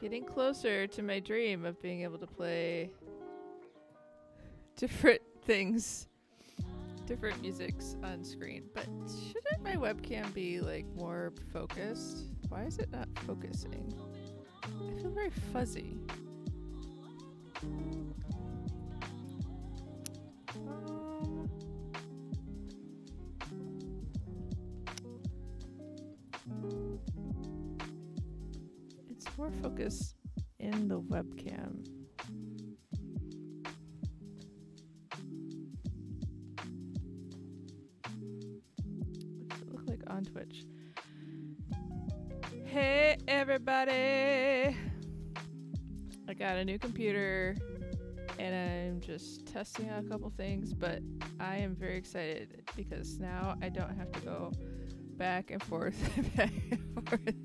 Getting closer to my dream of being able to play different things, different musics on screen. But shouldn't my webcam be like more focused? Why is it not focusing? I feel very fuzzy. It's more focused in the webcam. What does it look like on Twitch? Hey everybody! I got a new computer and I'm just testing out a couple things, but I am very excited because now I don't have to go back and forth, back and forth.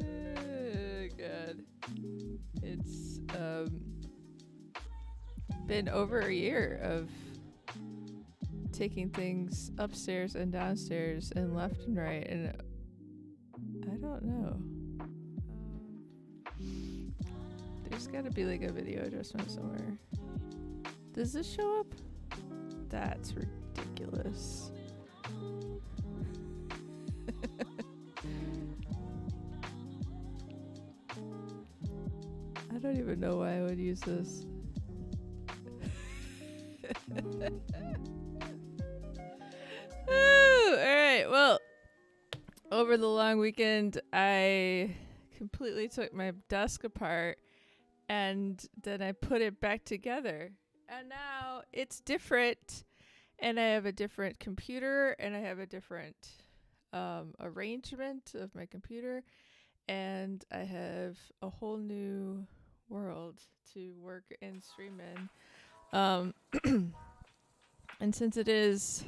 Oh god. It's been over a year of taking things upstairs and downstairs and left and right, and I don't know. There's gotta be like a video adjustment somewhere. Does this show up? That's ridiculous. I don't even know why I would use this. Alright, well, over the long weekend, I completely took my desk apart and then I put it back together. And now it's different. And I have a different computer and I have a different arrangement of my computer. And I have a whole new world to work and stream in. And since it is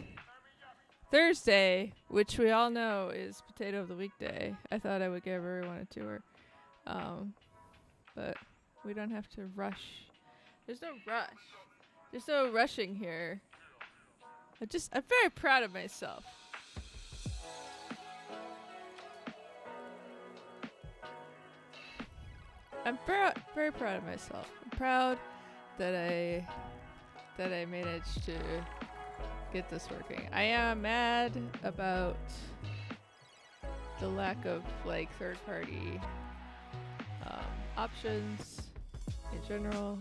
Thursday, which we all know is Potato of the Week Day, I thought I would give everyone a tour. But we don't have to rush. There's no rush. There's no rushing here. I'm very proud of myself. I'm very proud of myself. I'm proud that I managed to get this working. I am mad about the lack of like third-party options in general,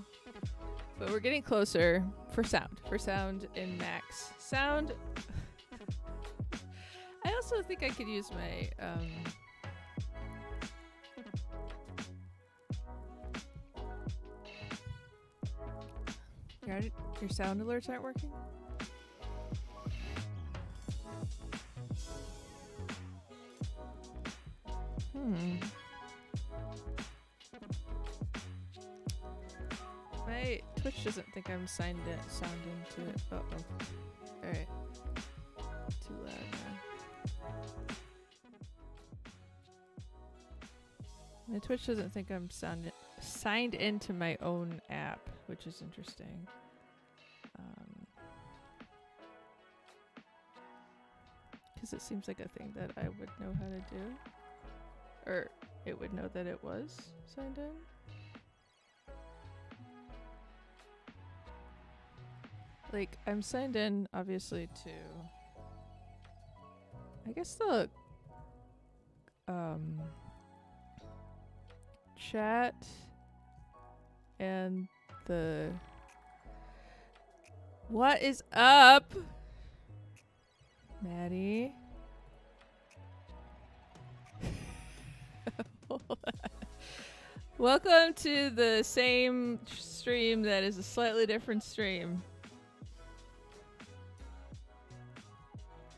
but we're getting closer for sound in Max sound. I also think I could use my your sound alerts aren't working? My Twitch doesn't think I'm signed into it. Uh-oh. Alright. Too loud now. My Twitch doesn't think I'm signed into my own app, which is interesting. Because it seems like a thing that I would know how to do. Or it would know that it was signed in. Like, I'm signed in, obviously, to... I guess the... chat and the... What is up? Maddie? Welcome to the same stream that is a slightly different stream.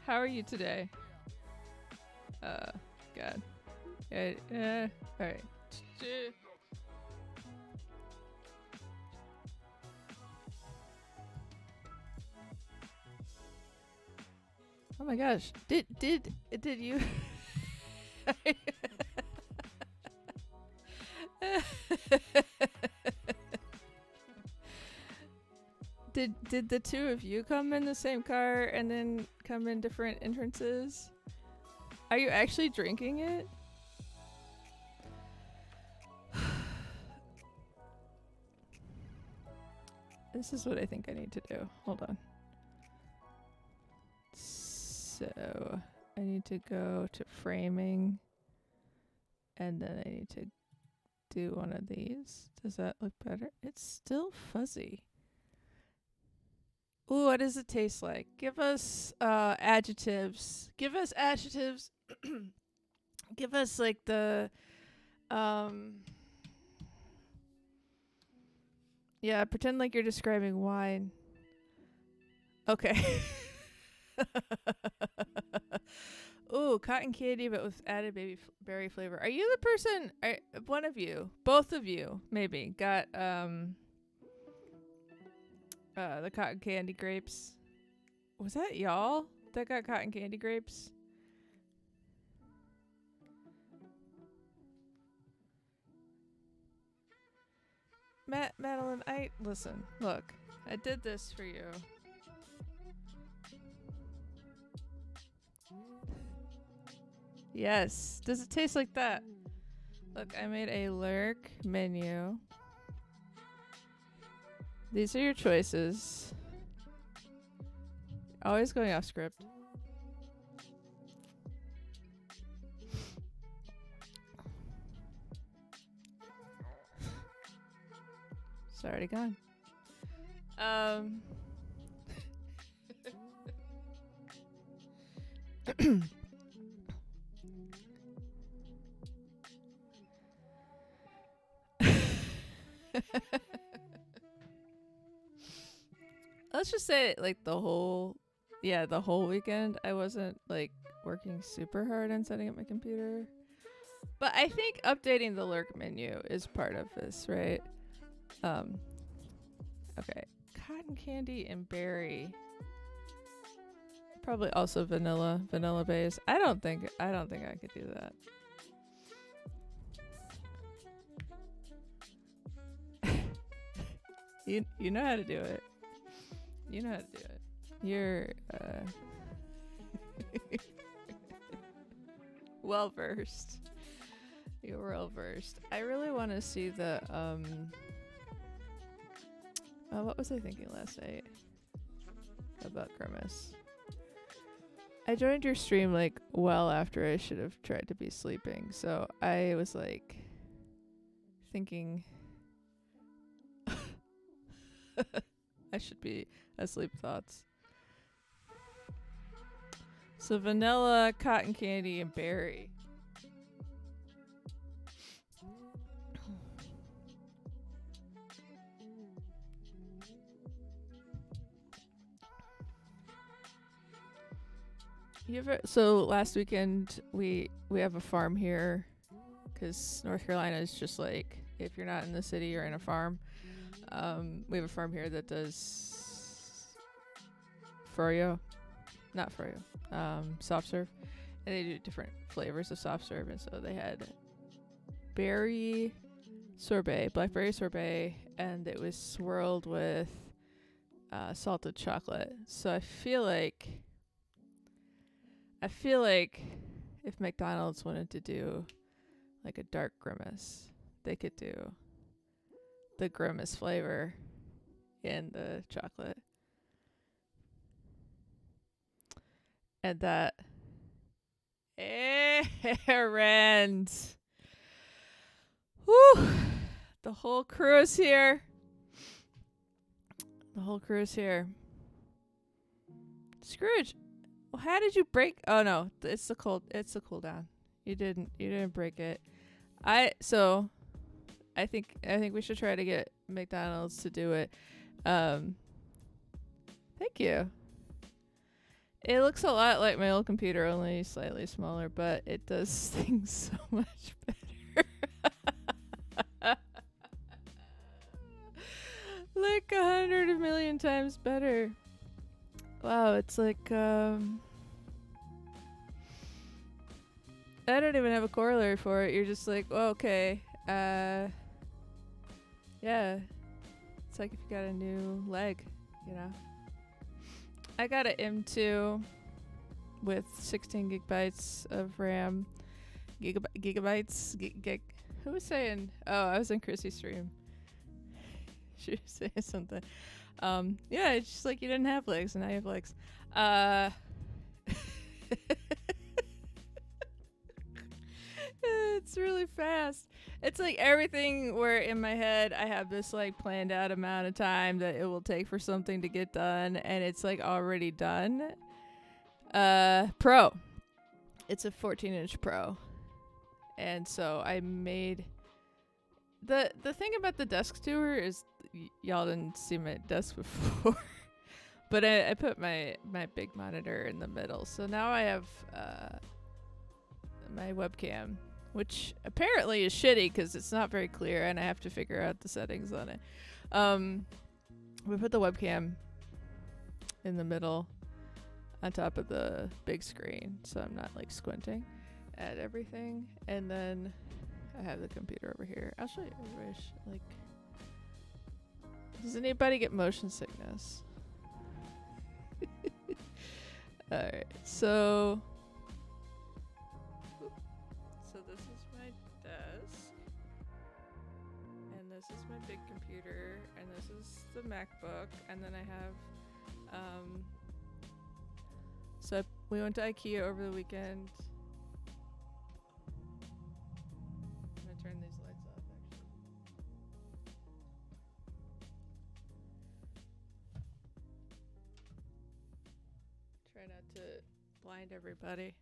How are you today? God. Alright. Oh my gosh. Did you Did the two of you come in the same car and then come in different entrances? Are you actually drinking it? This is what I think I need to do. Hold on. So I need to go to framing, and then I need to do one of these. Does that look better? It's still fuzzy. Ooh, what does it taste like? Give us adjectives. Give us adjectives. Give us like the yeah, pretend like you're describing wine. Okay. Ooh, cotton candy, but with added berry flavor. Are you the person? One of you, both of you, maybe got the cotton candy grapes? Was that y'all that got cotton candy grapes? Madeline, listen. Look, I did this for you. Yes. Does it taste like that? Look, I made a lurk menu. These are your choices. Always going off script. It's already gone. Let's just say like the whole weekend I wasn't like working super hard on setting up my computer. But I think updating the lurk menu is part of this, right? Okay. Cotton candy and berry. Probably also vanilla base. I don't think I could do that. You know how to do it. You know how to do it. You're well versed. You're well versed. I really want to see the what was I thinking last night about Grimace? I joined your stream like well after I should have tried to be sleeping, so I was like thinking I should be asleep thoughts. So vanilla, cotton candy, and berry. So last weekend we have a farm here, because North Carolina is just like, if you're not in the city, you're in a farm. We have a farm here that does froyo, not froyo, soft serve, and they do different flavors of soft serve. And so they had berry sorbet, blackberry sorbet, and it was swirled with salted chocolate. So I feel like if McDonald's wanted to do like a dark Grimace, they could do the Grimace flavor in the chocolate. And that errand. Whew. The whole crew is here. Scrooge, well, how did you break? Oh no, it's the cooldown. You didn't break it. I think we should try to get McDonald's to do it. Thank you. It looks a lot like my old computer, only slightly smaller, but it does things so much better. Like 100 million times better. Wow, it's like I don't even have a corollary for it. You're just like, oh, okay. Yeah. It's like if you got a new leg, you know. I got an M2 with 16 gigabytes of RAM. Gigabytes? Who was saying? Oh, I was in Chrissy's stream. She was saying something. Yeah, it's just like you didn't have legs and now you have legs. Uh, it's really fast. It's like everything where in my head I have this like planned out amount of time that it will take for something to get done, and it's like already done. Pro. It's a 14-inch Pro. And so I made the thing about the desk tour is y'all didn't see my desk before. But I put my big monitor in the middle. So now I have my webcam, which apparently is shitty because it's not very clear and I have to figure out the settings on it. We put the webcam in the middle on top of the big screen so I'm not like squinting at everything. And then I have the computer over here. I'll show you. I wish, like, does anybody get motion sickness? Alright, so this is my desk, and this is my big computer, and this is the MacBook, and then I have so we went to IKEA over the weekend. I'm gonna turn these lights off actually. Try not to blind everybody.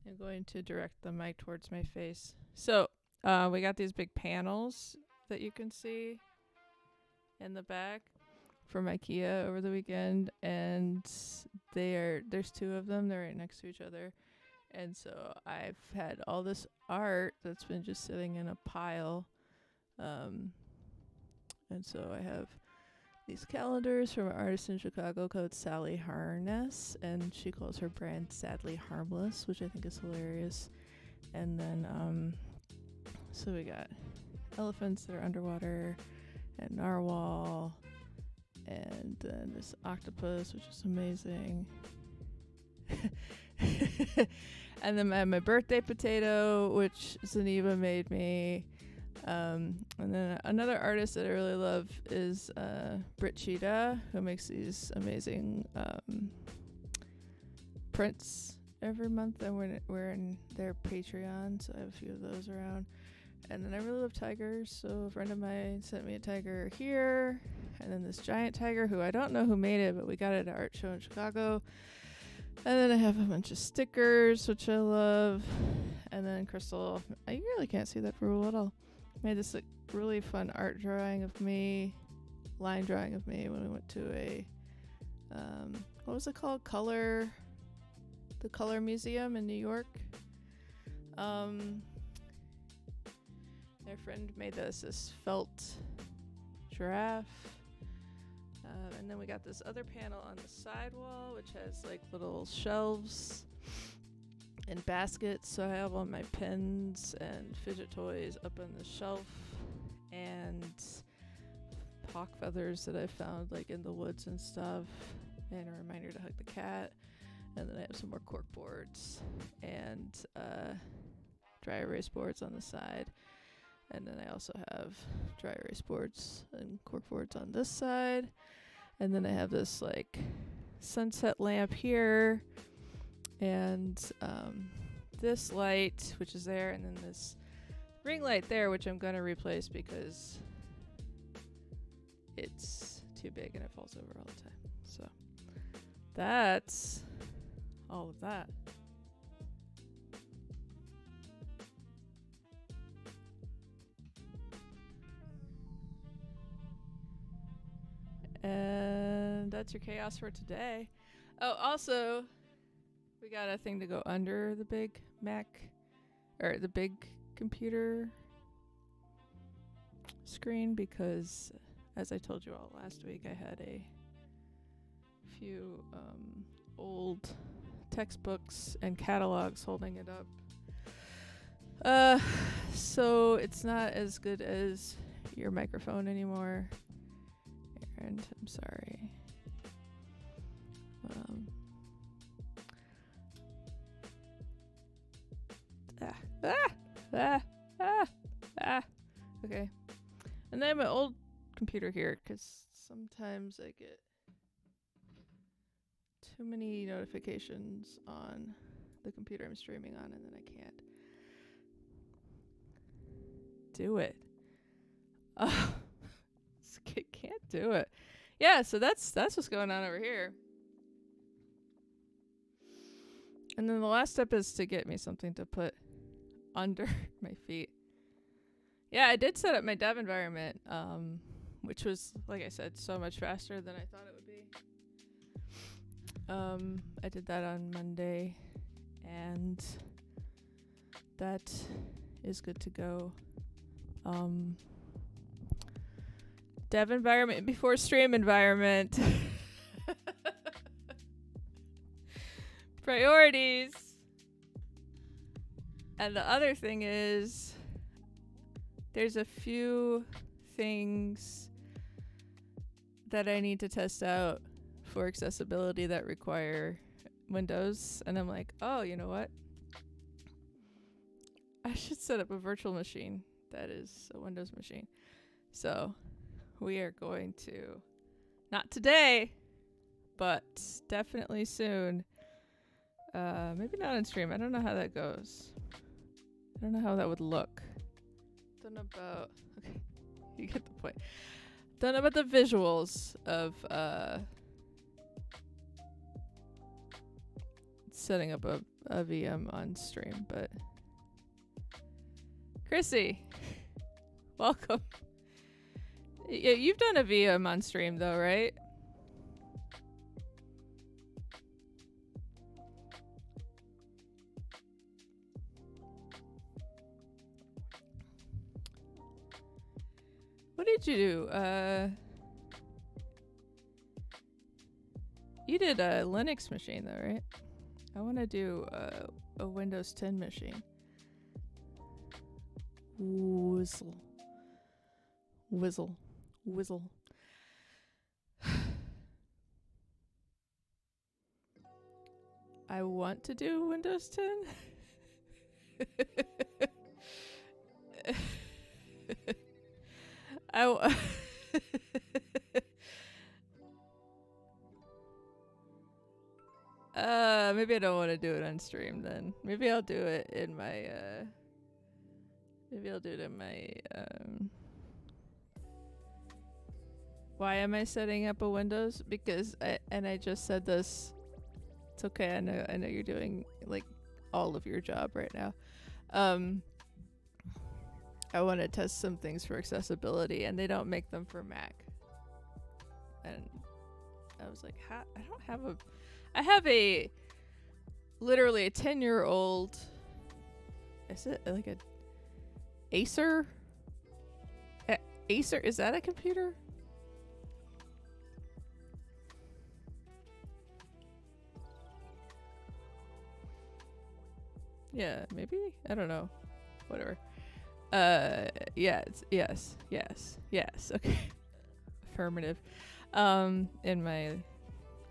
I'm going to direct the mic towards my face. So, we got these big panels that you can see in the back from IKEA over the weekend, and there's two of them. They're right next to each other. And so I've had all this art that's been just sitting in a pile. And so I have these calendars from an artist in Chicago called Sally Harness, and she calls her brand Sadly Harmless, which I think is hilarious. And then, so we got elephants that are underwater, and narwhal, and then this octopus, which is amazing. And then I have my birthday potato, which Zaniva made me. And then another artist that I really love is Britt Cheetah, who makes these amazing prints every month, and we're in their Patreon, so I have a few of those around. And then I really love tigers, so a friend of mine sent me a tiger here, and then this giant tiger who I don't know who made it, but we got it at an art show in Chicago. And then I have a bunch of stickers, which I love. And then Crystal, I really can't see that rule at all, made this like really fun art drawing of me, line drawing of me when we went to a what was it called? The Color Museum in New York. My friend made this felt giraffe. And then we got this other panel on the side wall, which has like little shelves and baskets. So I have all my pens and fidget toys up on the shelf, and hawk feathers that I found like in the woods and stuff, and a reminder to hug the cat. And then I have some more cork boards and dry erase boards on the side. And then I also have dry erase boards and cork boards on this side. And then I have this like sunset lamp here, and this light, which is there, and then this ring light there, which I'm gonna replace because it's too big and it falls over all the time. So that's all of that. And that's your chaos for today. Oh, also, we got a thing to go under the big Mac, or the big computer screen, because as I told you all last week, I had a few old textbooks and catalogs holding it up. So it's not as good as your microphone anymore. And I'm sorry. Ah, ah, ah, ah. Okay. And then my old computer here, because sometimes I get too many notifications on the computer I'm streaming on, and then I can't do it. Can't do it. Yeah, so that's what's going on over here. And then the last step is to get me something to put under my feet. Yeah, I did set up my dev environment, which was, like I said, so much faster than I thought it would be. I did that on Monday, and that is good to go. Dev environment before stream environment. Priorities. And the other thing is, there's a few things that I need to test out for accessibility that require Windows. And I'm like, oh, you know what? I should set up a virtual machine that is a Windows machine. So we are going to, not today, but definitely soon. Maybe not on stream. I don't know how that goes. I don't know how that would look. Don't know about, okay, you get the point. Don't know about the visuals of setting up a VM on stream, but Chrissy, welcome. Yeah, you've done a VM on stream though, right? What did you do? You did a Linux machine though, right? I want to do a Windows 10 machine. Whistle. Whizzle. Whizzle. I want to do Windows 10. Maybe I don't want to do it on stream then. Maybe I'll do it in my why am I setting up a Windows? Because I just said this. It's okay. I know you're doing like all of your job right now. I want to test some things for accessibility, and they don't make them for Mac. And I was like, I don't have a. I have literally a 10-year-old. Is it like a Acer? Acer, is that a computer? Yeah, maybe? I don't know. Whatever. Yes. Okay. Affirmative. In my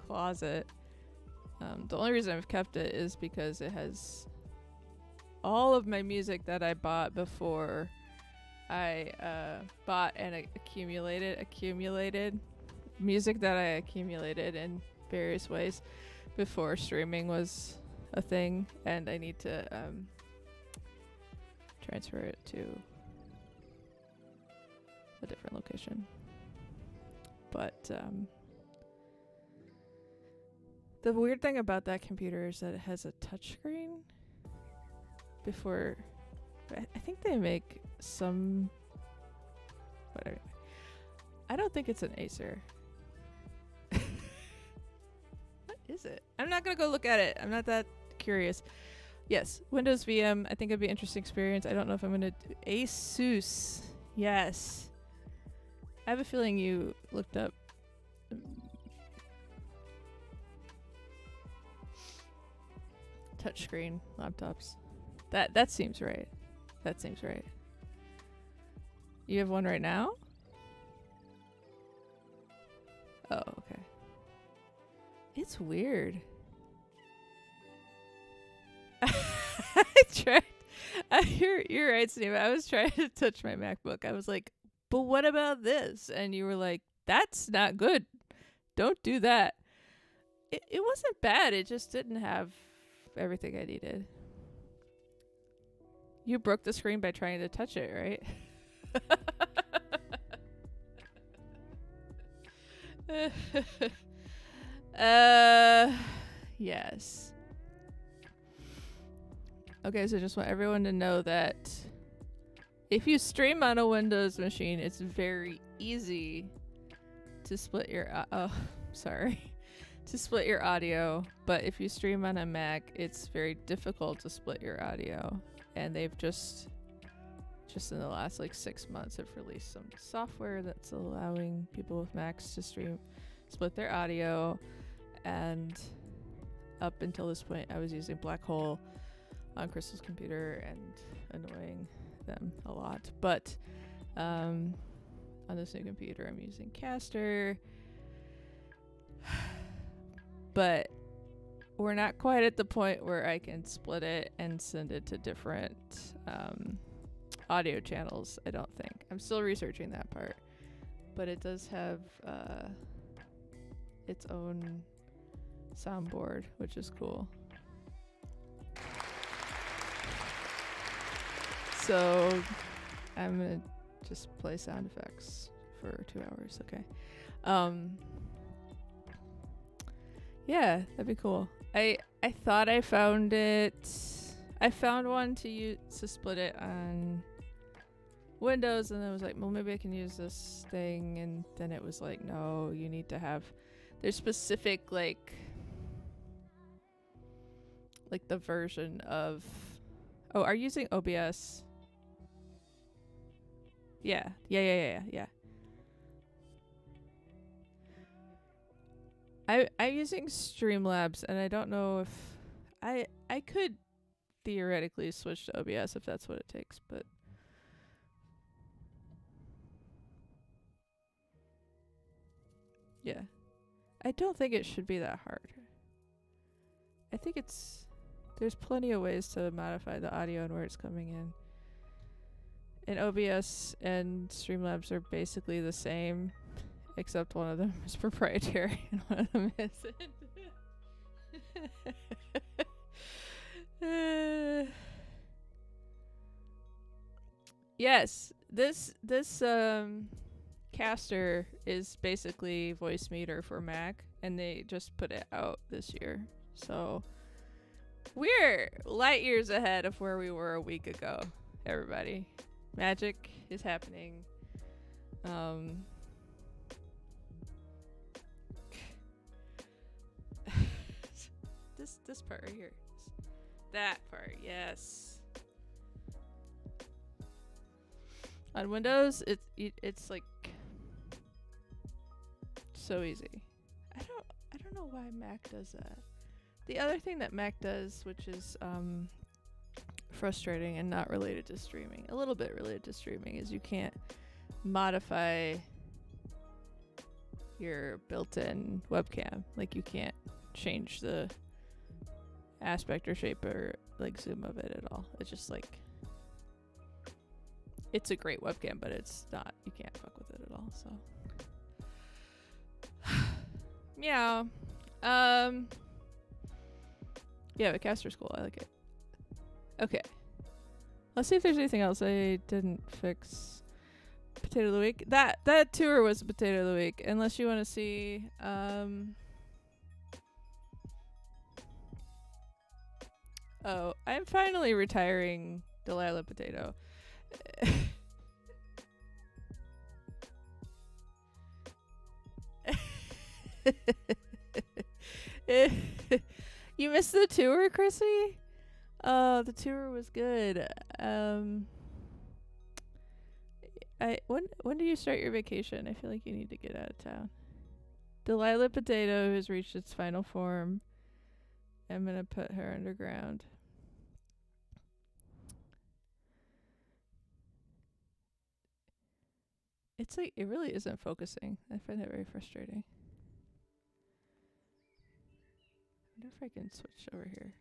closet. The only reason I've kept it is because it has all of my music that I bought before I bought and accumulated music that I accumulated in various ways before streaming was a thing, and I need to transfer it to a different location. But the weird thing about that computer is that it has a touchscreen. Before, I think they make some. Whatever. I don't think it's an Acer. What is it? I'm not gonna go look at it. I'm not that curious. Yes, Windows VM. I think it'd be an interesting experience. I don't know if I'm gonna do Asus. Yes. I have a feeling you looked up. Touchscreen laptops. That seems right. That seems right. You have one right now? Oh, okay. It's weird. I You're right, Steve. I was trying to touch my MacBook. I was like, but what about this? And you were like, that's not good. Don't do that. It wasn't bad. It just didn't have everything I needed. You broke the screen by trying to touch it, right? Yes. Okay, so just want everyone to know that if you stream on a Windows machine, it's very easy to split your to split your audio, but if you stream on a Mac, it's very difficult to split your audio. And they've just in the last like 6 months have released some software that's allowing people with Macs to split their audio. And up until this point, I was using Black Hole on Crystal's computer and annoying them a lot. But on this new computer, I'm using Caster. But we're not quite at the point where I can split it and send it to different audio channels, I don't think. I'm still researching that part. But it does have its own soundboard, which is cool. So I'm gonna just play sound effects for 2 hours, okay? Yeah, that'd be cool. I thought I found it. I found one to split it on Windows, and I was like, well, maybe I can use this thing, and then it was like, no, you need to have. There's specific like the version of. Oh, are you using OBS? Yeah. I'm using Streamlabs, and I don't know if I could theoretically switch to OBS if that's what it takes, but yeah. I don't think it should be that hard. I think there's plenty of ways to modify the audio and where it's coming in. And OBS and Streamlabs are basically the same, except one of them is proprietary and one of them isn't. Yes, this Caster is basically Voice Meter for Mac, and they just put it out this year. So we're light years ahead of where we were a week ago, everybody. Magic is happening. This part right here. That part, yes. On Windows, it's like so easy. I don't know why Mac does that. The other thing that Mac does, which is frustrating and not related to streaming, a little bit related to streaming, is you can't modify your built-in webcam. Like, you can't change the aspect or shape or like zoom of it at all. It's just like, it's a great webcam, but it's not, you can't fuck with it at all. So meow. Yeah, but Caster's cool. I like it. Okay, let's see if there's anything else I didn't fix. Potato of the week. That tour was a potato of the week. Unless you want to see oh, I'm finally retiring Delilah Potato. You missed the tour, Chrissy? Oh, the tour was good. When do you start your vacation? I feel like you need to get out of town. Delilah Potato has reached its final form. I'm gonna put her underground. It's like, it really isn't focusing. I find that very frustrating. I wonder if I can switch over here.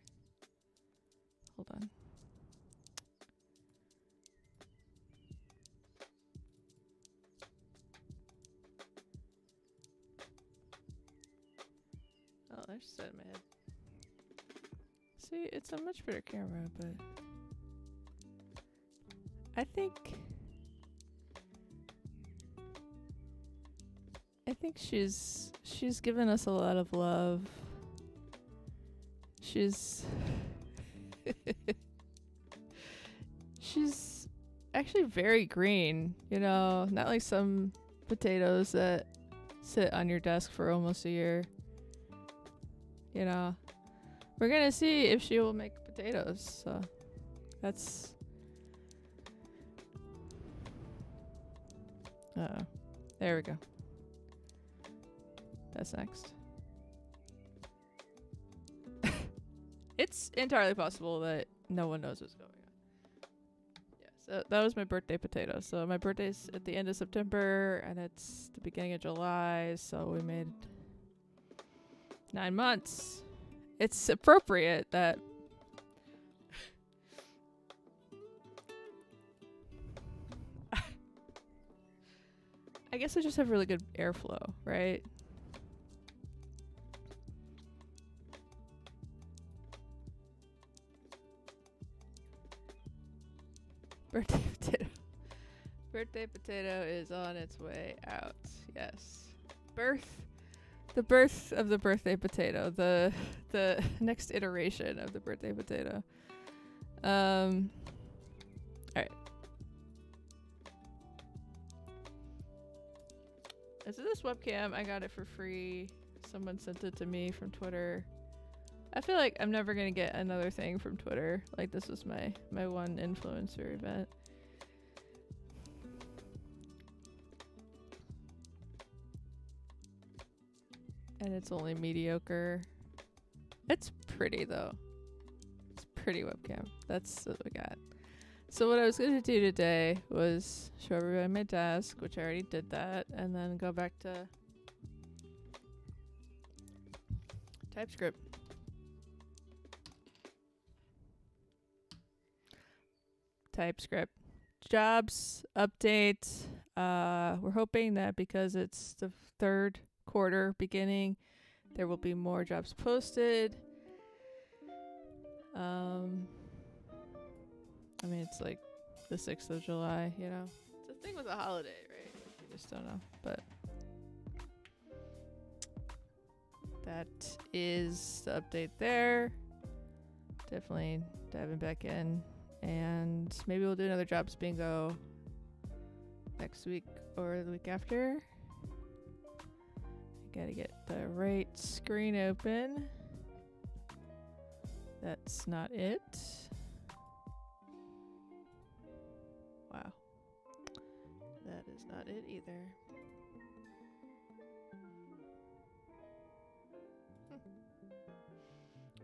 Hold on. I just said it in my head. See, it's a much better camera, but I think she's given us a lot of love. She's she's actually very green, you know, not like some potatoes that sit on your desk for almost a year. You know, we're gonna see if she will make potatoes. So that's. There we go. That's next. It's entirely possible that no one knows what's going on. Yeah, so that was my birthday potato. So my birthday's at the end of September, and it's the beginning of July, so we made 9 months. It's appropriate that I guess I just have really good airflow, right? Birthday potato. Birthday potato is on its way out. Yes. The birth of the birthday potato. The next iteration of the birthday potato. Alright. So this webcam, I got it for free. Someone sent it to me from Twitter. I feel like I'm never gonna get another thing from Twitter. Like, this was my one influencer event. And it's only mediocre. It's pretty though. It's pretty webcam. That's what we got. So what I was gonna do today was show everybody my desk, which I already did that, and then go back to TypeScript. TypeScript jobs update. We're hoping that because it's the third quarter beginning, there will be more jobs posted. I mean, it's like the 6th of July, you know. It's a thing with a holiday, right? You just don't know. But that is the update there. Definitely diving back in. And maybe we'll do another jobs bingo next week or the week after. I gotta get the right screen open. That's not it. Wow. That is not it either.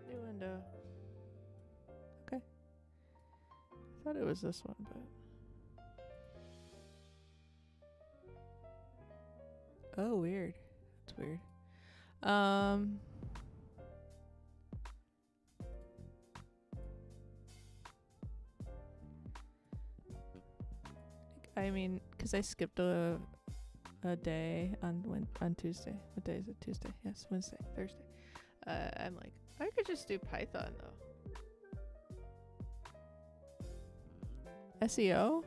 New window. Okay. I thought it was this one, but. Oh, weird. That's weird. I mean, because I skipped a day on Tuesday. What day is it? Tuesday. Yes, Wednesday, Thursday. I'm like, I could just do Python though. SEO?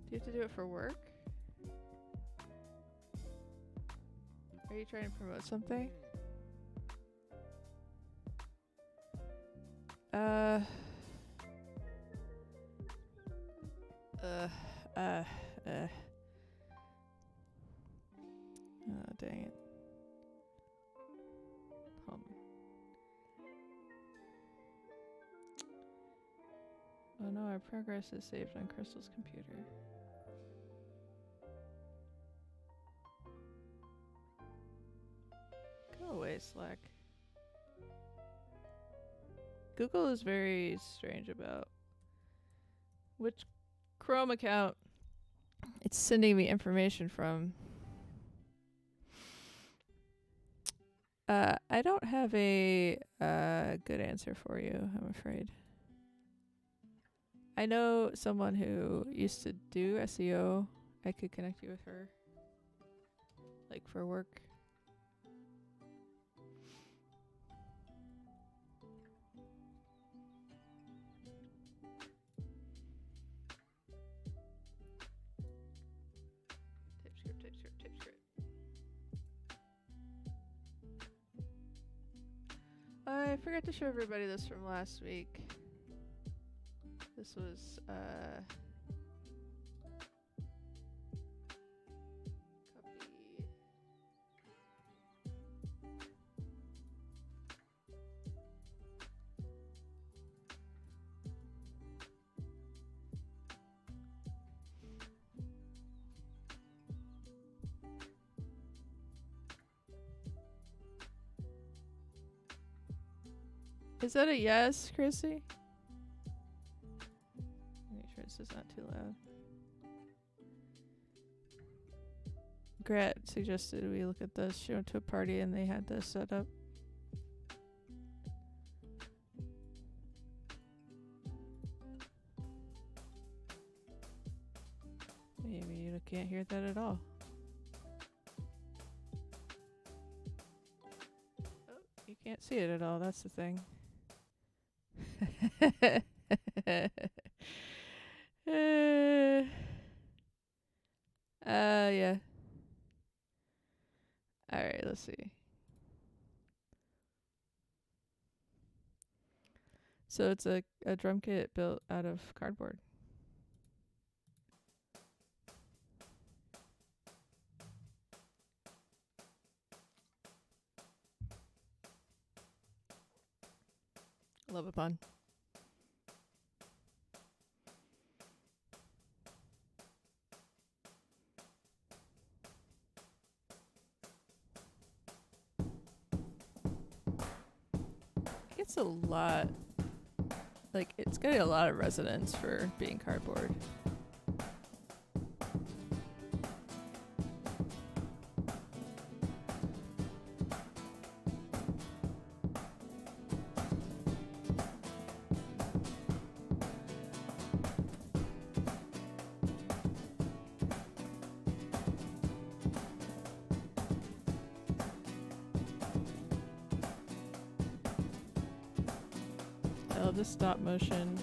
Do you have to do it for work? Are you trying to promote something? Oh, dang it. Hold on. Oh no, our progress is saved on Crystal's computer. Go away, Slack. Google is very strange about which Chrome account it's sending me information from. I don't have a good answer for you, I'm afraid. I know someone who used to do SEO I could connect you with her, like for work. TypeScript. I forgot to show everybody this from last week. This was copy. Is that a yes, Chrissy? Make sure this is not too loud. Gret suggested we look at this. She went to a party and they had this set up. Maybe you can't hear that at all. Oh, you can't see it at all. That's the thing. Yeah. Alright, let's see. So it's a drum kit built out of cardboard. Love a pun. It's a lot. Like, it's getting a lot of resonance for being cardboard. I love the stop motion.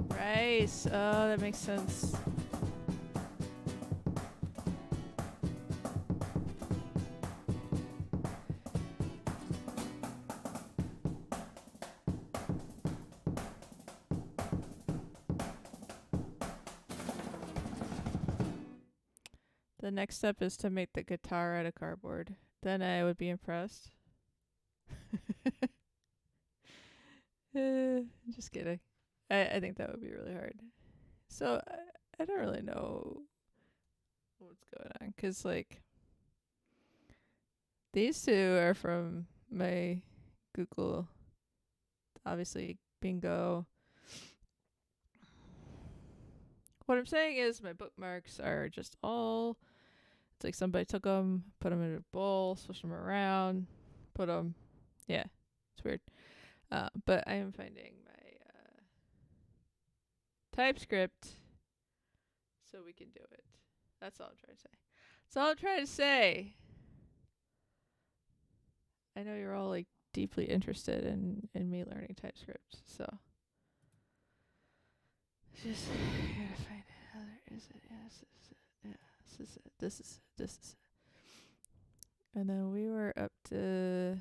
Rice. Oh, that makes sense. The next step is to make the guitar out of cardboard. Then I would be impressed. Just kidding. I think that would be really hard. So I don't really know what's going on. Because, like, these two are from my Google, obviously, bingo. What I'm saying is my bookmarks are just all... It's like somebody took them, put them in a bowl, switched them around, put them... Yeah, it's weird. But I am finding my TypeScript so we can do it. That's all I'm trying to say. That's all I'm trying to say. I know you're all, like, deeply interested in me learning TypeScript, so... Just gotta find it. Where is it? Yes, this is it. Yeah, this is it. This is it. This is it. And then we were up to...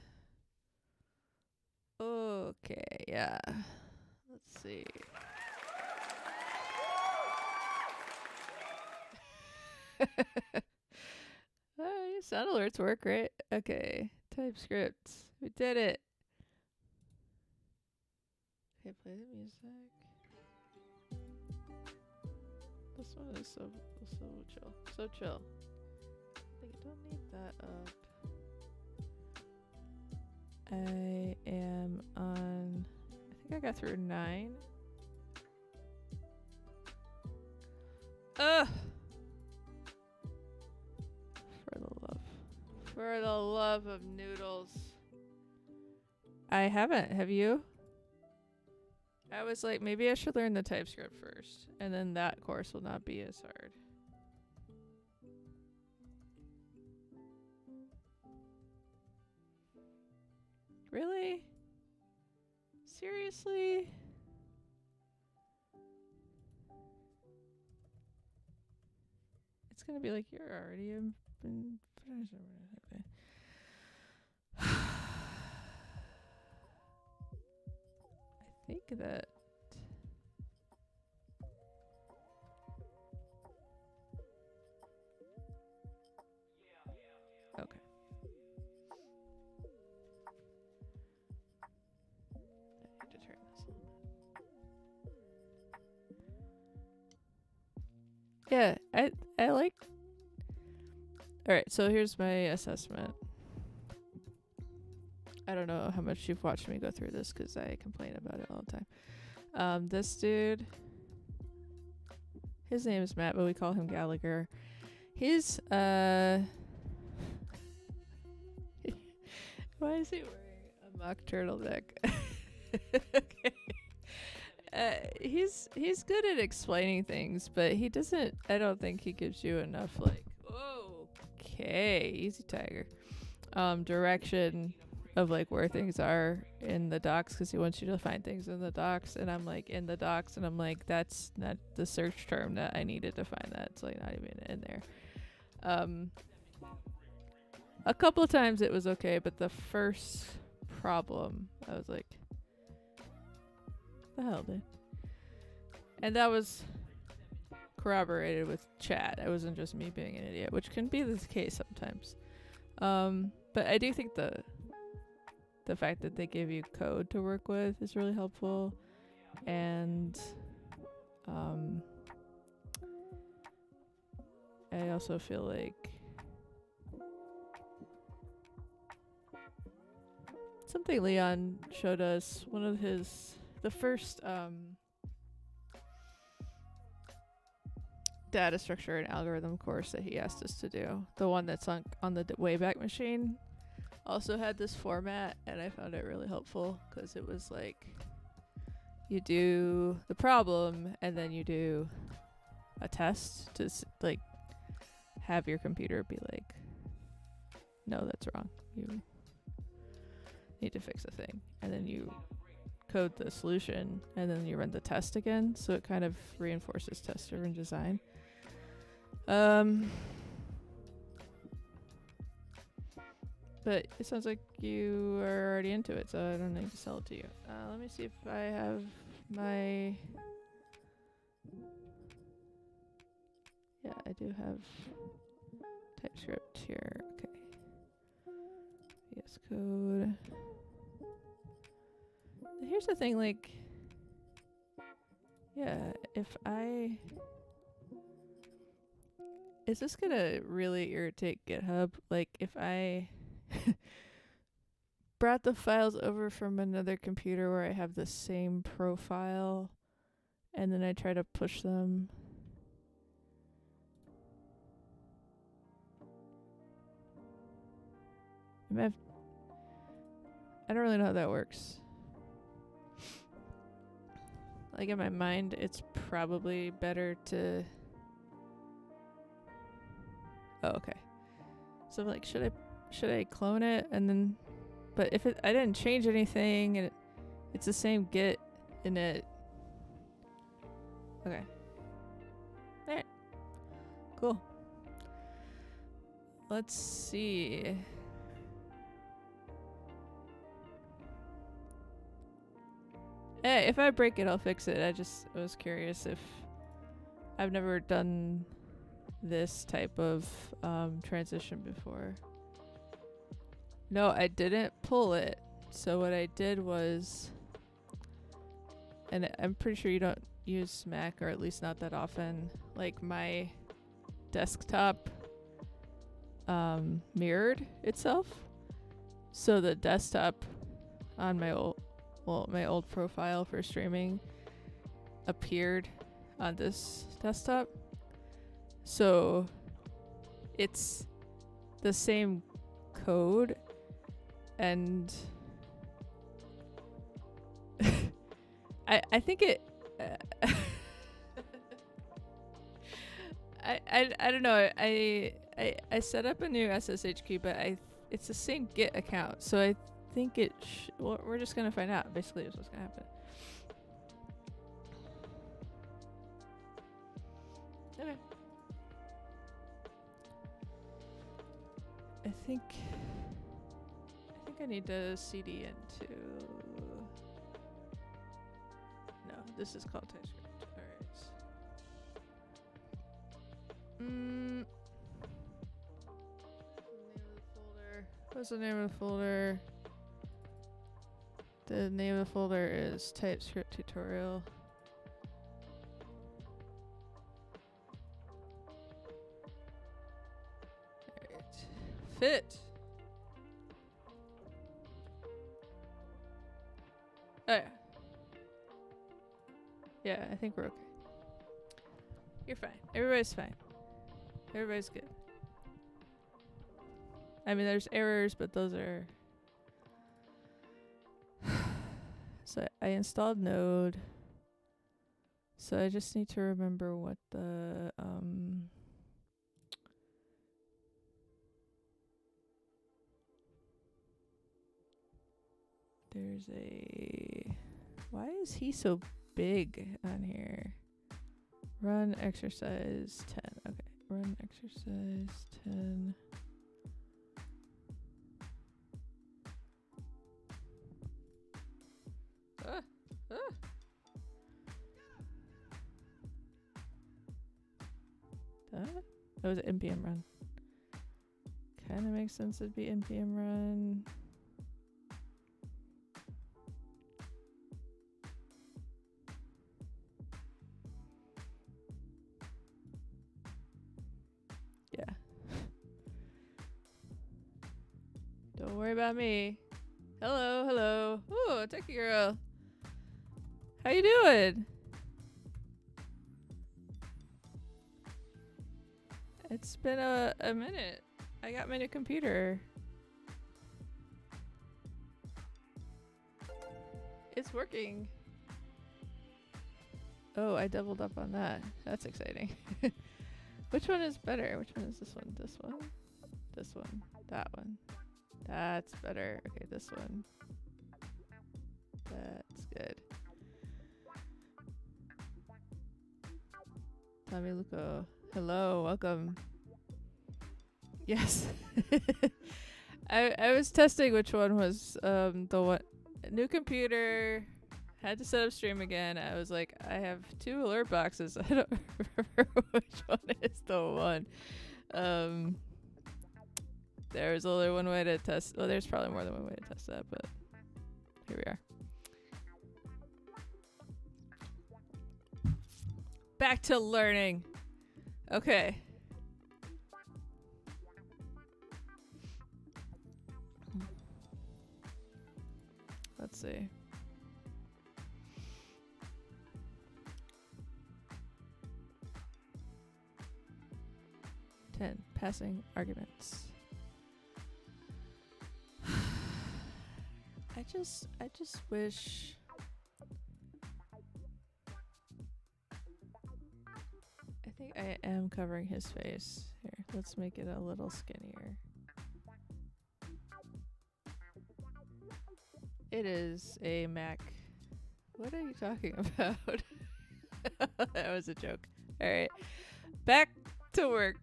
Okay, yeah. Let's see. Sound alerts work, right? Okay. TypeScript. We did it. Okay, play the music. This one is so chill. So chill. Like, I don't need that up. I am on... I think I got through 9. Ugh! For the love of noodles. I haven't. Have you? I was like, maybe I should learn the TypeScript first, and then that course will not be as hard. Really? Seriously? It's gonna be like, you're already been finished. I think that. Okay. I need to turn this on. Yeah, I like. All right, so here's my assessment. I don't know how much you've watched me go through this because I complain about it all the time. This dude, his name is Matt, but we call him Gallagher. He's why is he wearing a mock turtleneck? Okay. He's good at explaining things, but he doesn't. I don't think he gives you enough like, okay, easy tiger, direction of like where things are in the docs, because he wants you to find things in the docs, and I'm like in the docs, and I'm like, that's not the search term that I needed to find that. It's like not even in there. A couple of times it was okay, but the first problem, I was like, the hell, dude? And that was corroborated with chat. It wasn't just me being an idiot, which can be the case sometimes. But I do think the fact that they give you code to work with is really helpful. And I also feel like something Leon showed us, one of the first data structure and algorithm course that he asked us to do, the one that's on the Wayback Machine, also had this format, and I found it really helpful because it was like you do the problem and then you do a test to like have your computer be like, no, that's wrong, you need to fix the thing, and then you code the solution and then you run the test again, so it kind of reinforces test-driven design. But it sounds like you are already into it, so I don't need to sell it to you. Let me see if I have my... Yeah, I do have TypeScript here. Okay. VS Code. Here's the thing, like... Yeah, if I... Is this gonna really irritate GitHub? Like, if I brought the files over from another computer where I have the same profile, and then I try to push them. I don't really know how that works. Like, in my mind, it's probably better to... Oh, okay. So like, should I clone it and then, but if I didn't change anything and it's the same Git in it. Okay. Alright. Cool. Let's see. If I break it, I'll fix it. I was curious if I've never done this type of transition before. No, I didn't pull it. So what I did was, and I'm pretty sure you don't use Mac, or at least not that often, like my desktop mirrored itself. So the desktop on my old profile for streaming appeared on this desktop. So it's the same code, and I think it. I don't know. I set up a new SSH key, but it's the same Git account, so I think it. Well, we're just gonna find out. Basically, is what's gonna happen. Okay. I think I need to CD into. No, this is called TypeScript. All right. Name of the folder. What's the name of the folder? The name of the folder is TypeScript tutorial. Alright. Fit. Oh yeah. Yeah, I think we're okay. You're fine. Everybody's fine. Everybody's good. I mean, there's errors, but those are... So I installed Node. So I just need to remember what the... There's a... Why is he so big on here? Run exercise 10. Okay, run exercise 10. That was an npm run. Kind of makes sense it'd be npm run. Yeah. Don't worry about me. Hello, hello. Ooh, techie girl. How you doing? It's been a minute. I got my new computer. It's working. Oh, I doubled up on that. That's exciting. Which one is better? Which one is this one? This one? This one? That one? That's better. Okay, this one. That's good. Tommy Luco. Hello, welcome. Yes. I was testing which one was the one. New computer. Had to set up stream again. I was like, I have 2 alert boxes. I don't remember which one is the one. There's only one way to test. Well, there's probably more than one way to test that, but here we are. Back to learning. Okay. Let's see. Passing arguments. I just wish I think I am covering his face. Here, let's make it a little skinnier. It is a Mac. What are you talking about? That was a joke. All right. Back to work.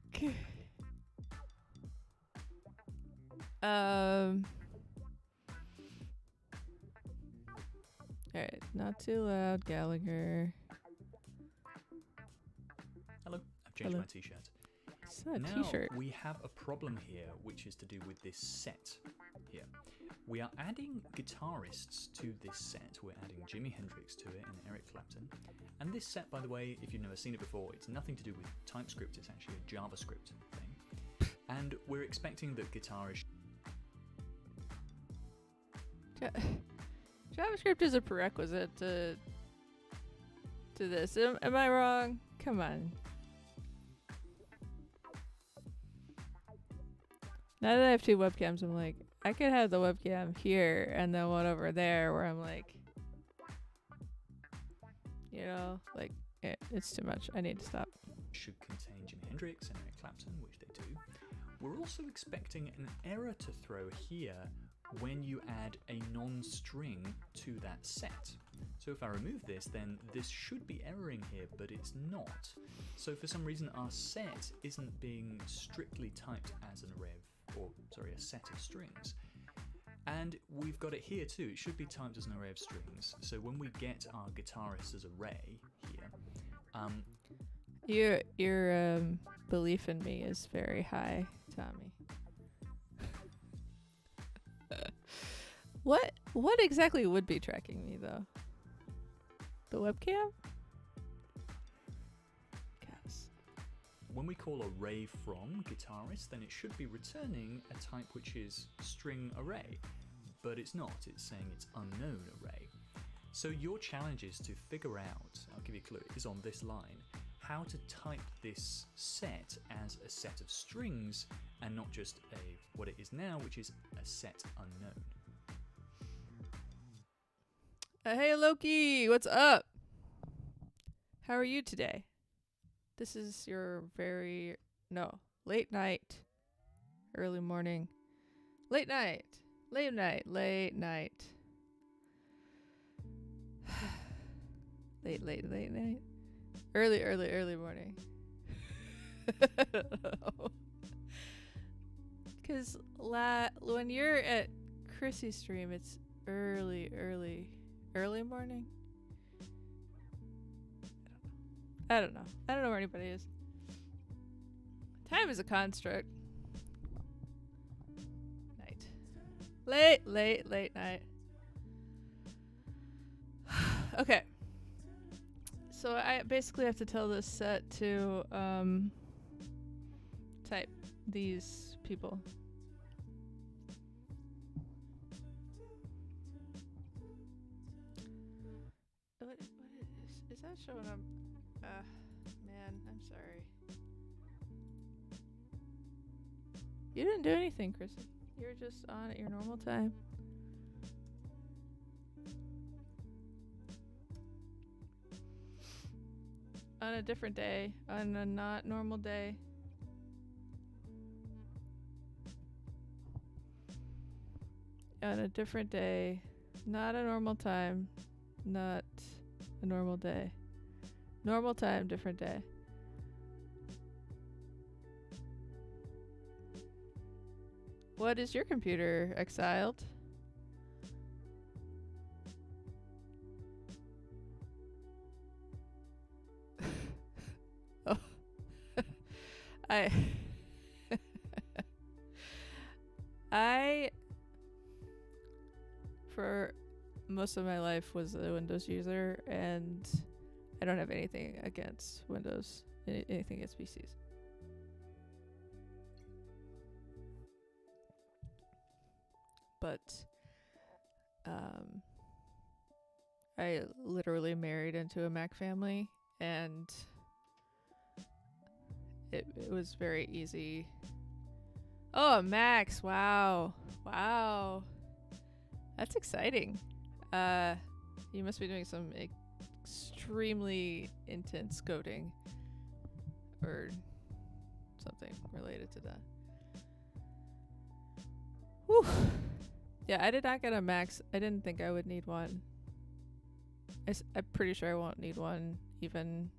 All right, not too loud, Gallagher. Hello, I've changed my t-shirt. It's not a now t-shirt. We have a problem here, which is to do with this set here. We are adding guitarists to this set. We're adding Jimi Hendrix to it and Eric Clapton. And this set, by the way, if you've never seen it before, it's nothing to do with TypeScript. It's actually a JavaScript thing. And we're expecting that guitarists... JavaScript is a prerequisite to this. Am I wrong? Come on. Now that I have 2 webcams, I'm like, I could have the webcam here and then one over there where I'm like, You know, like it's too much. I need to stop. Should contain Jimi Hendrix and Eric Clapton, which they do. We're also expecting an error to throw here when you add a non-string to that set. So if I remove this, then this should be erroring here, but it's not. So for some reason our set isn't being strictly typed as an array a set of strings. And we've got it here too, it should be typed as an array of strings. So when we get our guitarist as array here, your belief in me is very high, Tommy. What exactly would be tracking me though? The webcam? Guess. when we call array from guitarist, then it should be returning a type which is string array, but it's not, it's saying it's unknown array. So your challenge is to figure out, I'll give you a clue, is on this line, how to type this set as a set of strings and not just what it is now, which is a set unknown. Hey Loki, what's up? How are you today? This is your late night, early morning, late night, late night, late night, early morning. Because when you're at Chrissy's stream, it's early morning. I don't know where anybody is. Time is a construct. Night. Late night. Okay. So I basically have to tell this set to type these people. What is that showing up? Man, I'm sorry. You didn't do anything, Chrissy. You're just on at your normal time. On a different day, on a not normal day. On a different day, not a normal time, not a normal day. Normal time, different day. What is your computer, exiled? Oh. I for most of my life was a Windows user, and I don't have anything against Windows, anything against PCs. But I literally married into a Mac family, and it was very easy. Oh, Macs! Wow. That's exciting. You must be doing some extremely intense coding or something related to that. Whew. Yeah, I did not get a Max. I didn't think I would need one. I'm pretty sure I won't need one even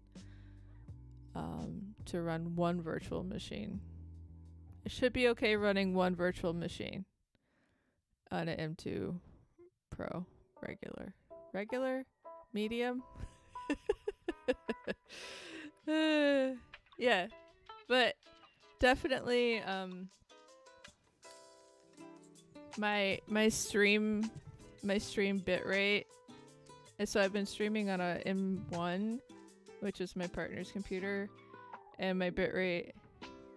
to run one virtual machine. It should be okay running one virtual machine on an M2 Pro. Regular? Medium? Yeah, but definitely my stream bitrate, and so I've been streaming on a M1, which is my partner's computer, and my bitrate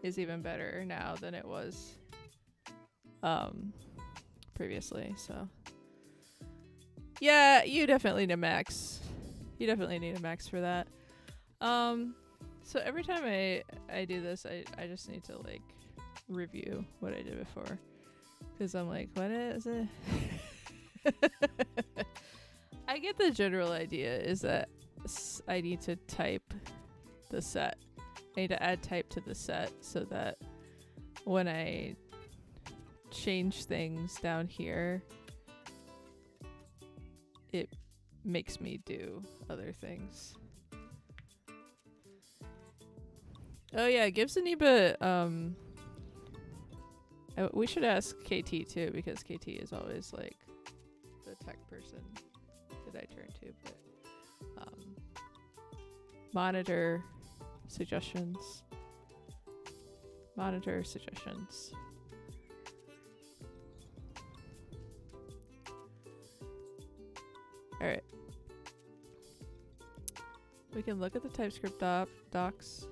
is even better now than it was previously. So yeah, you definitely need a Max. You definitely need a Max for that. So every time I do this, I just need to like review what I did before, because I'm like, what is it? I get the general idea is that I need to type the set. I need to add type to the set so that when I change things down here, it makes me do other things. Oh yeah, give Zaniba, we should ask KT too, because KT is always like the tech person that I turn to, but monitor suggestions. Monitor suggestions. Alright. We can look at the TypeScript docs.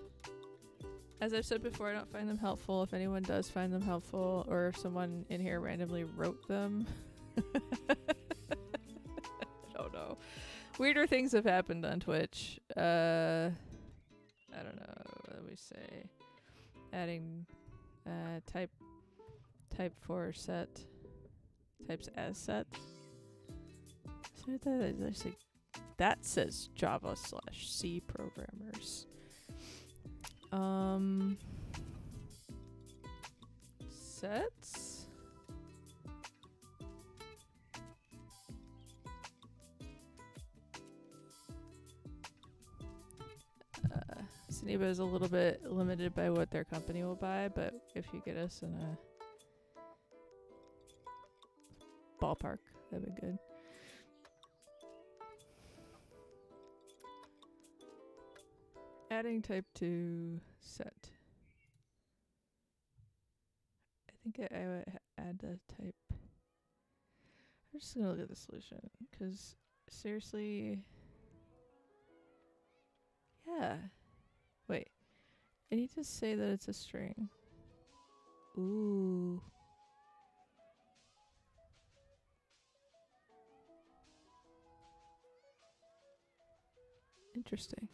As I've said before, I don't find them helpful. If anyone does find them helpful, or if someone in here randomly wrote them. I don't know. Weirder things have happened on Twitch. I don't know. What do we say? Adding type for set. Types as set. So that says Java/C programmers. Sets. Saniba is a little bit limited by what their company will buy, but if you get us in a ballpark, that'd be good. Adding type to set. I think I would add the type. I'm just gonna look at the solution, because seriously, yeah. Wait, I need to say that it's a string. Ooh. Interesting.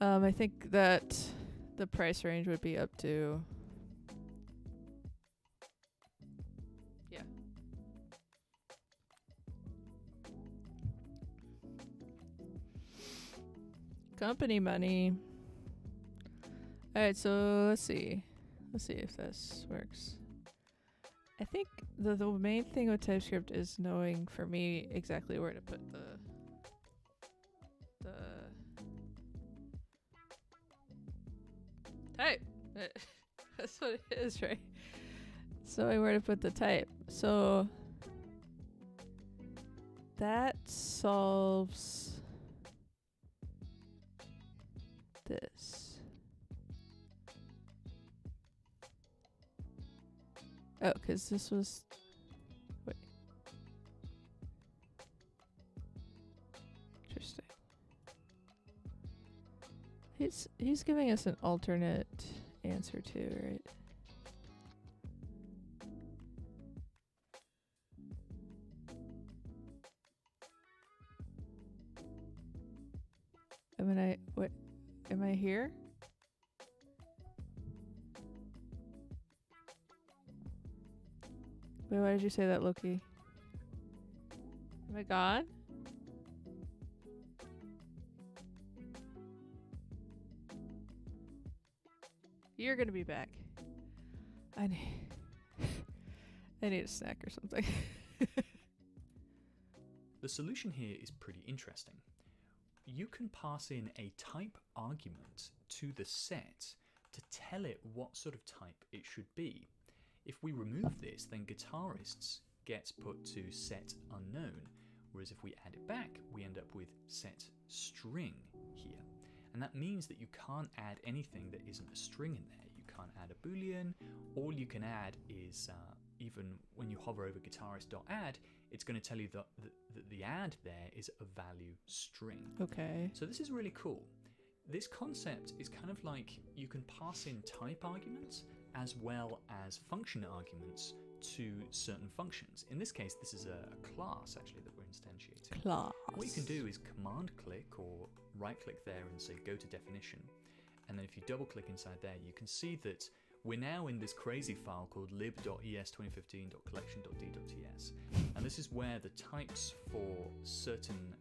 I think that the price range would be up to... Yeah. Company money. Alright, so let's see. Let's see if this works. I think the main thing with TypeScript is knowing, for me, exactly where to put the type. That's what it is, right? So where to put the type. So that solves this. Oh, because this was... Wait. Interesting. He's giving us an alternate answer too, right? Am I here? Wait, why did you say that, Loki? Am I gone? You're gonna be back. I need a snack or something. The solution here is pretty interesting. You can pass in a type argument to the set to tell it what sort of type it should be. If we remove this, then guitarists gets put to set unknown, whereas if we add it back, we end up with set string here. And that means that you can't add anything that isn't a string in there. You can't add a boolean. All you can add is, even when you hover over guitarist.add, it's going to tell you that the add there is a value string. Okay. So this is really cool. This concept is kind of like you can pass in type arguments as well as function arguments to certain functions. In this case, this is a class actually that we're instantiating. Class. What you can do is command click or right click there and say go to definition. And then if you double click inside there, you can see that we're now in this crazy file called lib.es2015.collection.d.ts, and this is where the types for certain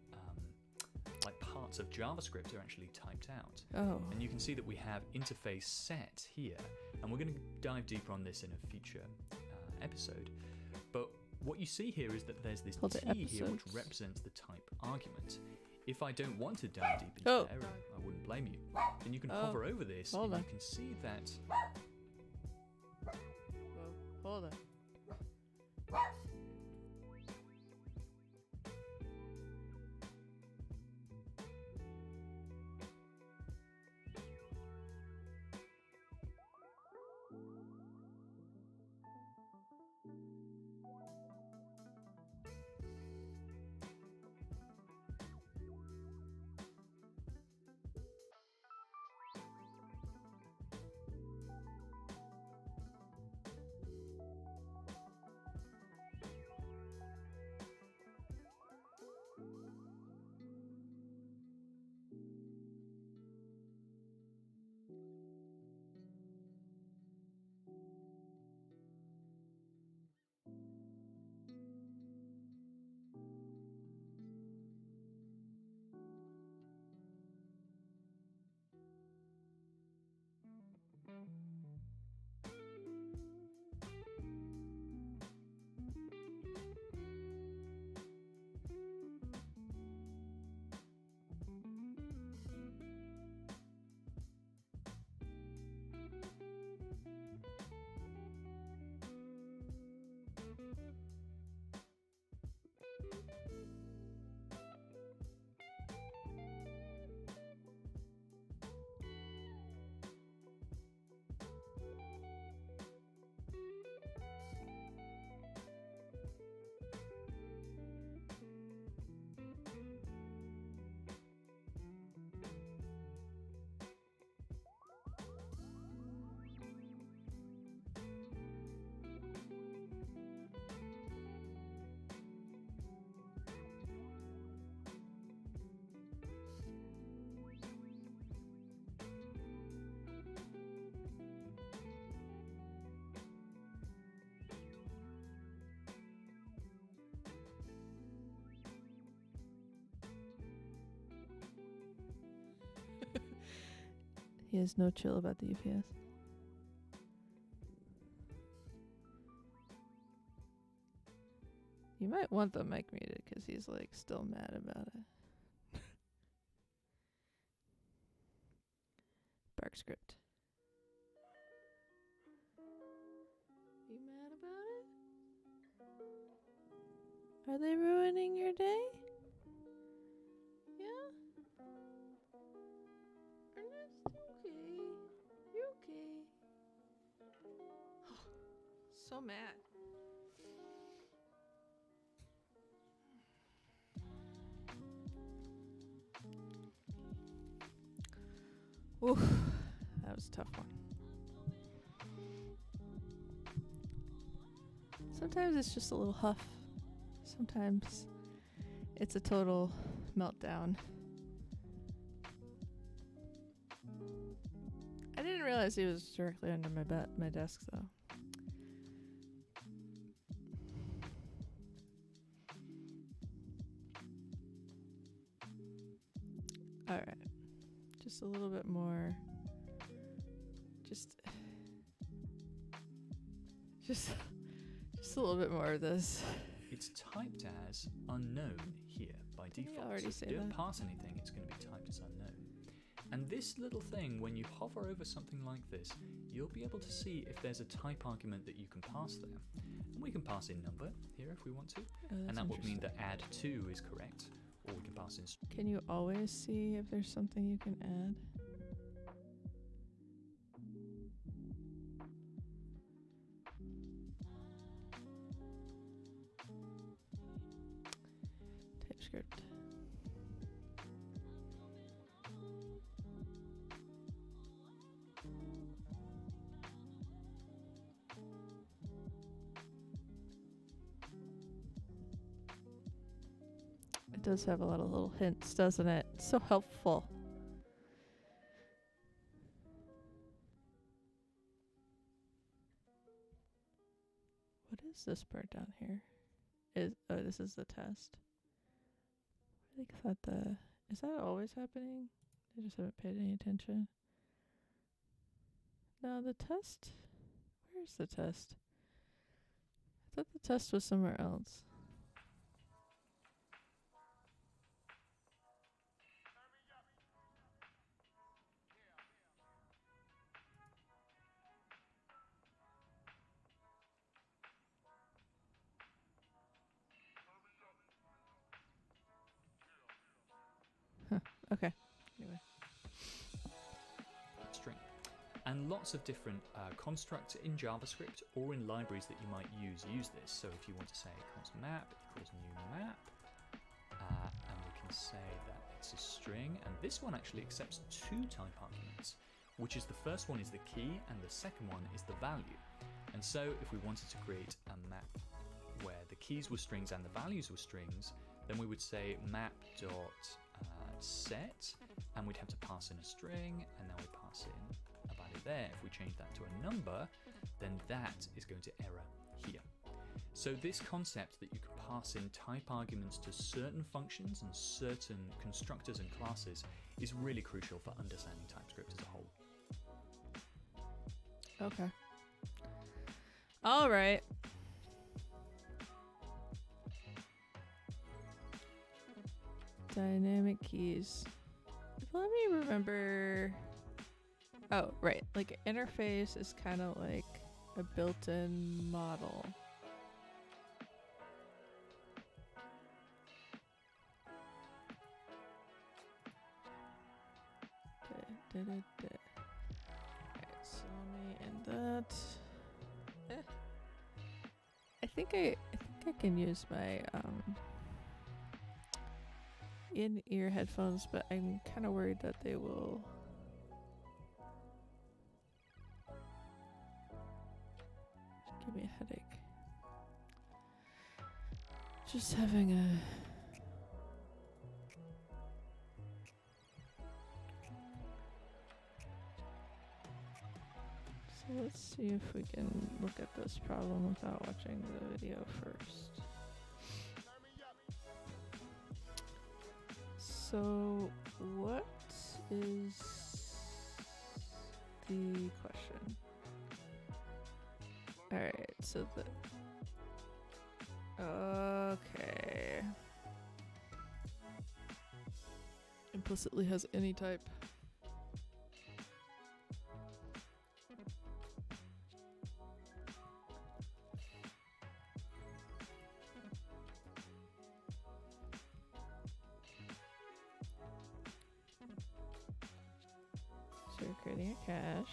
like parts of JavaScript are actually typed out. Oh. And you can see that we have interface set here, and we're going to dive deeper on this in a future episode. But what you see here is that there's this T here which represents the type argument. If I don't want to dive deep into there, I wouldn't blame you, then you can hover over this and you can see that... Hold on. He has no chill about the UPS. You might want the mic muted because he's like still mad about it. Bark script. You mad about it? Are they ruining your day? Yeah? Ernest, okay. You okay? So mad. Oof, that was a tough one. Sometimes it's just a little huff. Sometimes it's a total meltdown. I didn't realize he was directly under my desk, though. All right. Just a little bit more. Just a little bit more of this. It's typed as unknown here by default. already So if say you don't that? pass anything, it's going to be typed as unknown. And this little thing, when you hover over something like this, you'll be able to see if there's a type argument that you can pass there. And we can pass in number here if we want to. And that would mean that add to is correct. Or we can pass in... Can you always see if there's something you can add? TypeScript. It does have a lot of little hints, doesn't it? So helpful. is this part down here? This is the test. I thought is that always happening? I just haven't paid any attention. No, the test. Where's the test? I thought the test was somewhere else. Huh. Okay. Anyway. String. And lots of different constructs in JavaScript or in libraries that you might use this. So if you want to say const map, equals new map, and we can say that it's a string, and this one actually accepts 2 type arguments, which is the first one is the key and the second one is the value. And so if we wanted to create a map where the keys were strings and the values were strings, then we would say map.set, and we'd have to pass in a string, and then we pass in a value there. If we change that to a number, then that is going to error here. So this concept that you can pass in type arguments to certain functions and certain constructors and classes is really crucial for understanding TypeScript as a whole. Okay. All right. Dynamic keys. Let me remember. Oh, right. Like interface is kind of like a built-in model. Alright, so let me end that. I think I can use my in-ear headphones, but I'm kind of worried that they will give me a headache. Just having a so let's see if we can look at this problem without watching the video first. So what is the question? Alright, so okay. Implicitly has any type. So we're creating a cache.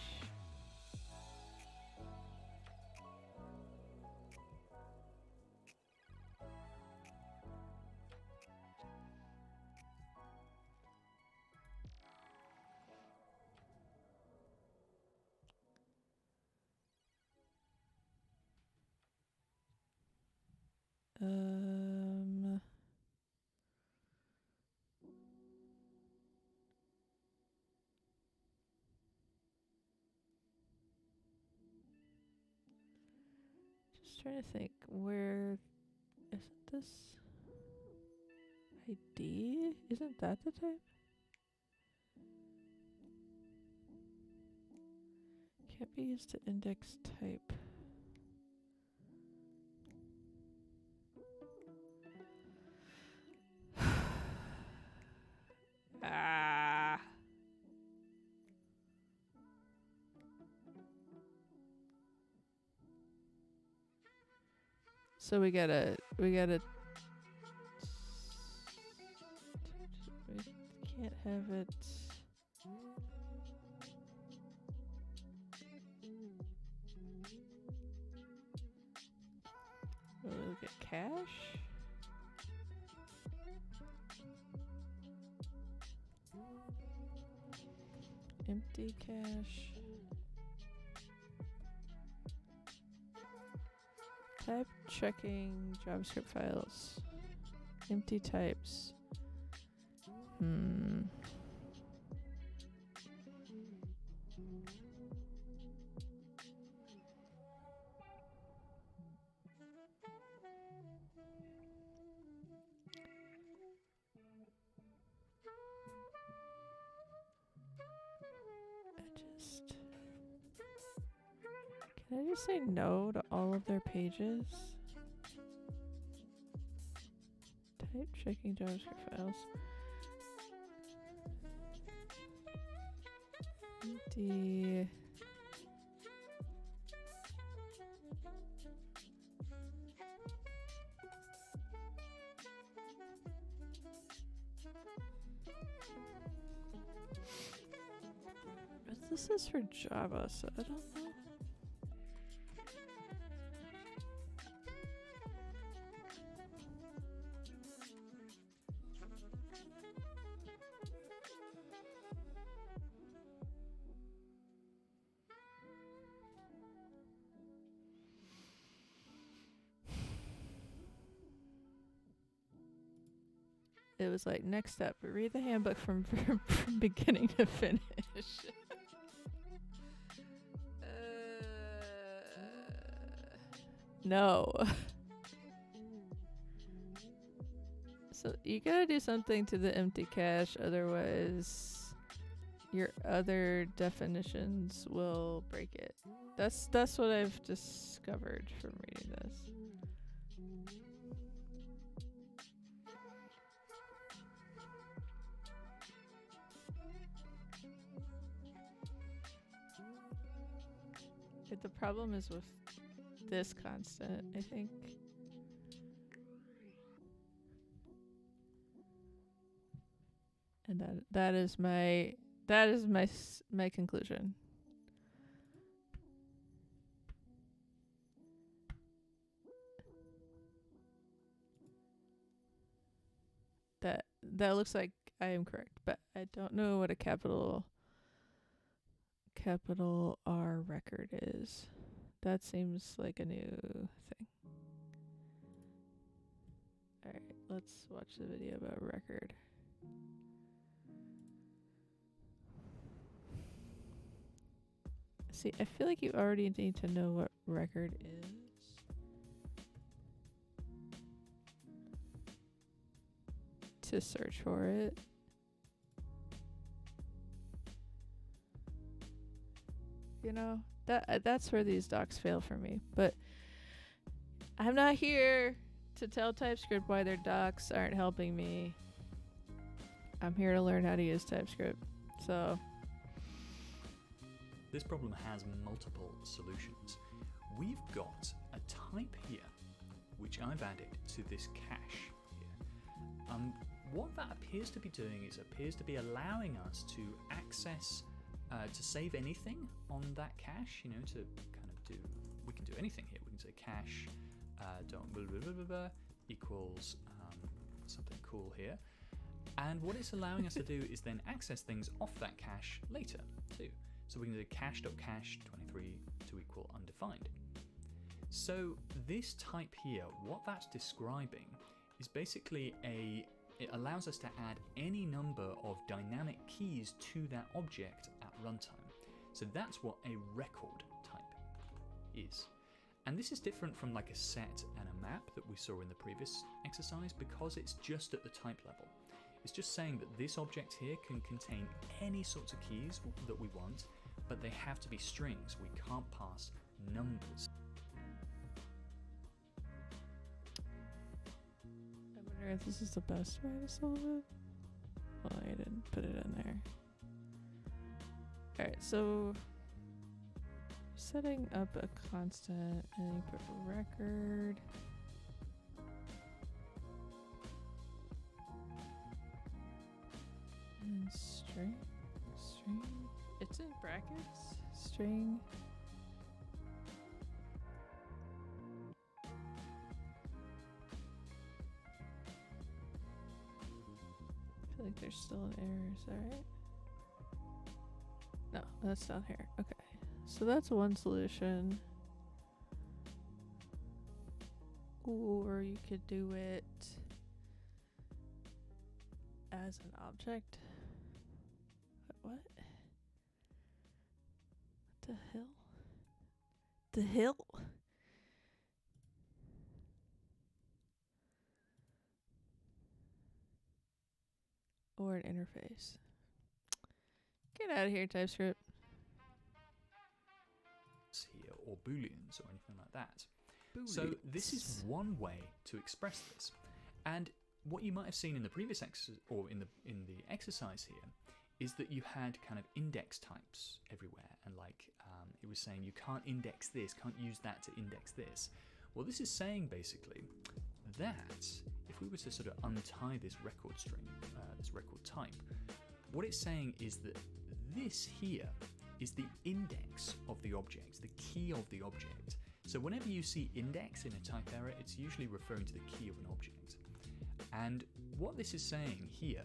Just trying to think, where isn't this ID? Isn't that the type? Can't be used to index type. Ah. So we gotta we can't have it. We'll look at cache. Empty cache. Type checking JavaScript files. Empty types. Can I just say no to all of their pages? Type checking JavaScript files. Empty. But this is for Java, so I don't know. It was like, next step, read the handbook from beginning to finish. No. So you gotta do something to the empty cache, otherwise your other definitions will break it. That's what I've discovered from reading this. But the problem is with this constant, I think. And that is my conclusion. That looks like I am correct, but I don't know what a capital R record is. That seems like a new thing. Alright, let's watch the video about record. See, I feel like you already need to know what record is. To search for it. You know, that's where these docs fail for me. But I'm not here to tell TypeScript why their docs aren't helping me. I'm here to learn how to use TypeScript. So this problem has multiple solutions. We've got a type here, which I've added to this cache here. What that appears to be doing is allowing us to access, to save anything on that cache, you know, to kind of we can do anything here. We can say cache equals something cool here. And what it's allowing us to do is then access things off that cache later too. So we can do cache.cache23 to equal undefined. So this type here, what that's describing is basically it allows us to add any number of dynamic keys to that object at runtime. So that's what a record type is. And this is different from like a set and a map that we saw in the previous exercise because it's just at the type level. It's just saying that this object here can contain any sorts of keys that we want, but they have to be strings. We can't pass numbers. I wonder if this is the best way to solve it. Well, I didn't put it in there. Alright, so setting up a constant and you put record. And string. It's in brackets. String. I feel like there's still an error. Is that right? No, that's down here. Okay. So that's one solution. Or you could do it as an object. What? The hell? The hell? Or an interface. Get out of here, TypeScript. Here, or booleans or anything like that. So this is one way to express this. And what you might have seen in the previous in the exercise here is that you had kind of index types everywhere, and like it was saying you can't index this, can't use that to index this. Well, this is saying basically that if we were to sort of untie this record string, this record type, what it's saying is that this here is the index of the object, the key of the object. So whenever you see index in a type error, it's usually referring to the key of an object. And what this is saying here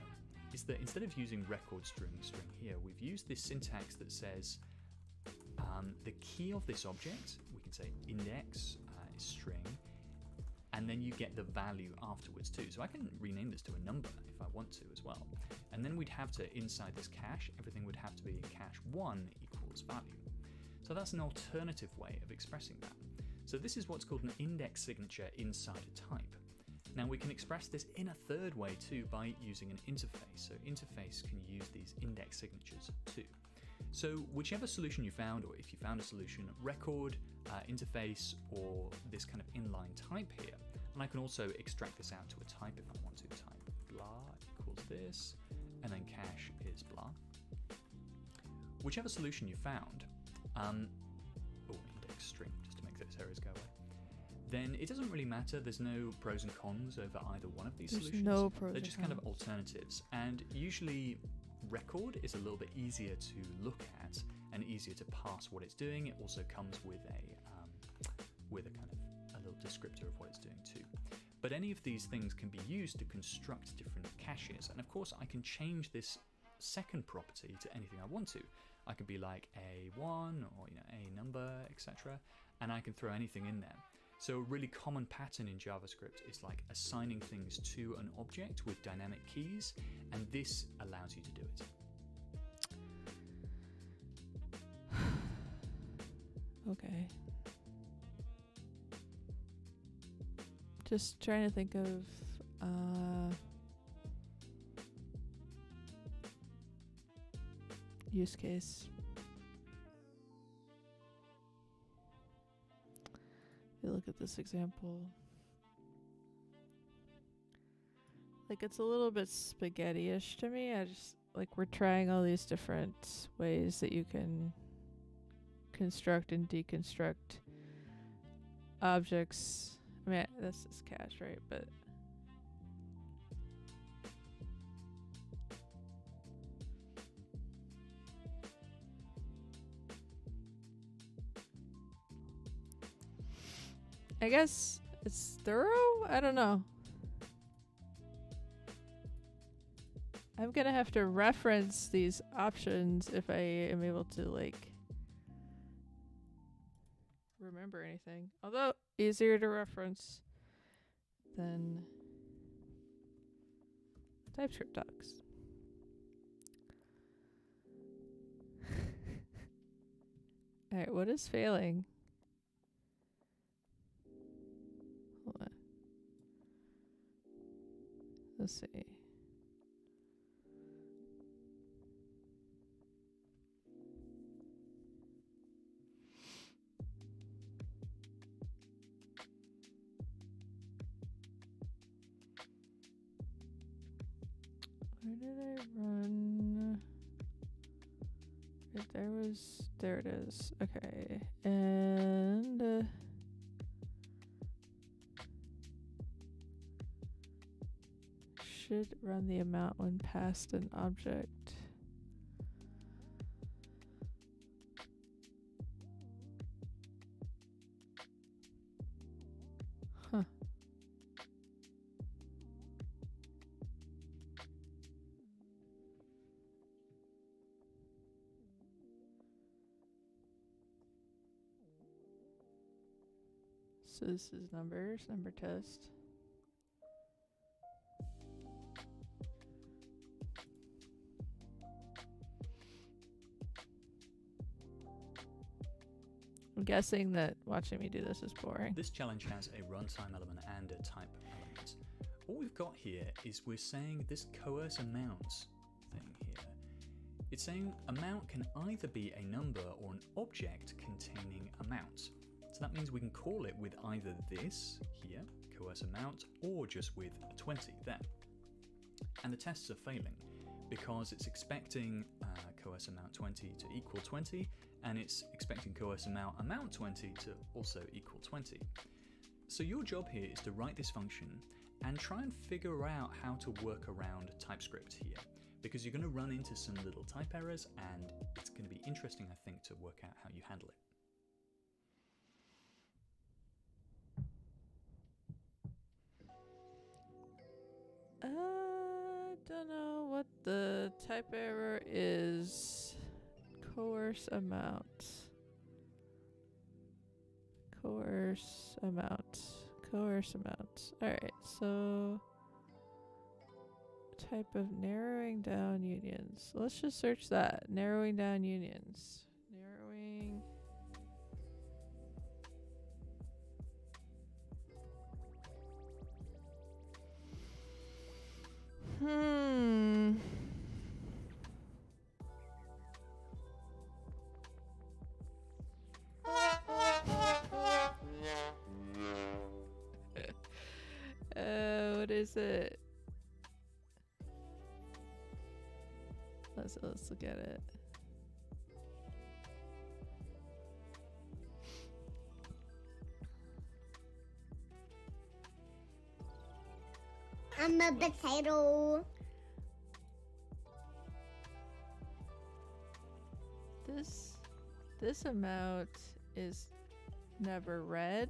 is that instead of using record string here, we've used this syntax that says the key of this object, we can say index is string, and then you get the value afterwards too. So I can rename this to a number if I want to as well. And then we'd have to, inside this cache, everything would have to be cache 1 equals value. So that's an alternative way of expressing that. So this is what's called an index signature inside a type. Now we can express this in a third way too by using an interface. So interface can use these index signatures too. So whichever solution you found, or if you found a solution, record, interface, or this kind of inline type here, and I can also extract this out to a type if I want to. Type blah equals this, and then cache is blah. Whichever solution you found, index string, just to make those errors go away, then it doesn't really matter. There's no pros and cons over either one of these solutions. No pros. They're just kind of alternatives. And usually record is a little bit easier to look at and easier to pass what it's doing. It also comes with a kind of a little descriptor of what it's doing too. But any of these things can be used to construct different caches. And of course, I can change this second property to anything I want to. I could be like a1 or a number, etc. And I can throw anything in there. So a really common pattern in JavaScript is like assigning things to an object with dynamic keys, and this allows you to do it. Okay. Just trying to think of use case. You look at this example. Like, it's a little bit spaghetti-ish to me. I just, like, we're trying all these different ways that you can construct and deconstruct objects. I mean, this is cache, right? But I guess it's thorough? I don't know. I'm gonna have to reference these options if I am able to, like, remember anything. Although, easier to reference than TypeScript docs. Alright, what is failing? Hold on. Let's see. Where did I run? Right, there it is. Okay, and should run the amount when passed an object. Huh. So this is number test. I'm guessing that watching me do this is boring. This challenge has a runtime element and a type element. What we've got here is we're saying this coerce amounts thing here It's saying amount can either be a number or an object containing amount. So that means we can call it with either this here, coerce amount, or just with a 20 there. And the tests are failing because it's expecting coerce amount 20 to equal 20, and it's expecting coerce amount 20 to also equal 20. So your job here is to write this function and try and figure out how to work around TypeScript here, because you're going to run into some little type errors, and it's going to be interesting, I think, to work out how you handle it. I don't know what the type error is. Coerce amount. Coerce amount. Coerce amount. Alright, so type of narrowing down unions. Let's just search that. Narrowing down unions. Narrowing. What is it? Let's look at it. I'm a potato. This amount is never read.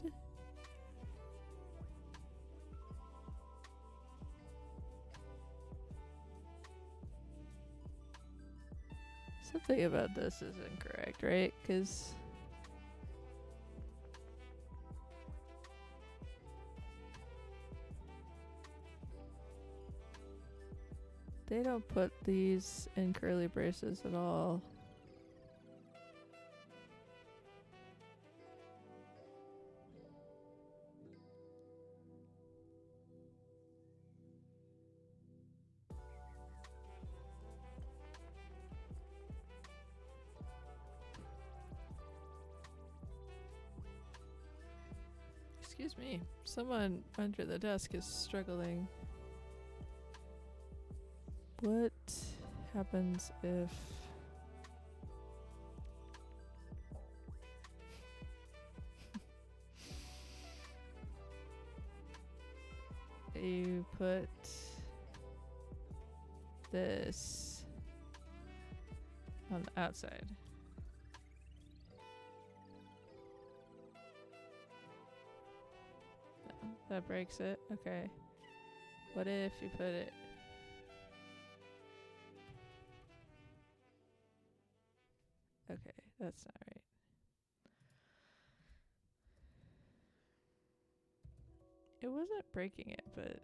Something about this is incorrect, right? Because they don't put these in curly braces at all. Excuse me. Someone under the desk is struggling. What happens if you put this on the outside? No, that breaks it. Okay. What if you put it Okay, that's not right. It wasn't breaking it, but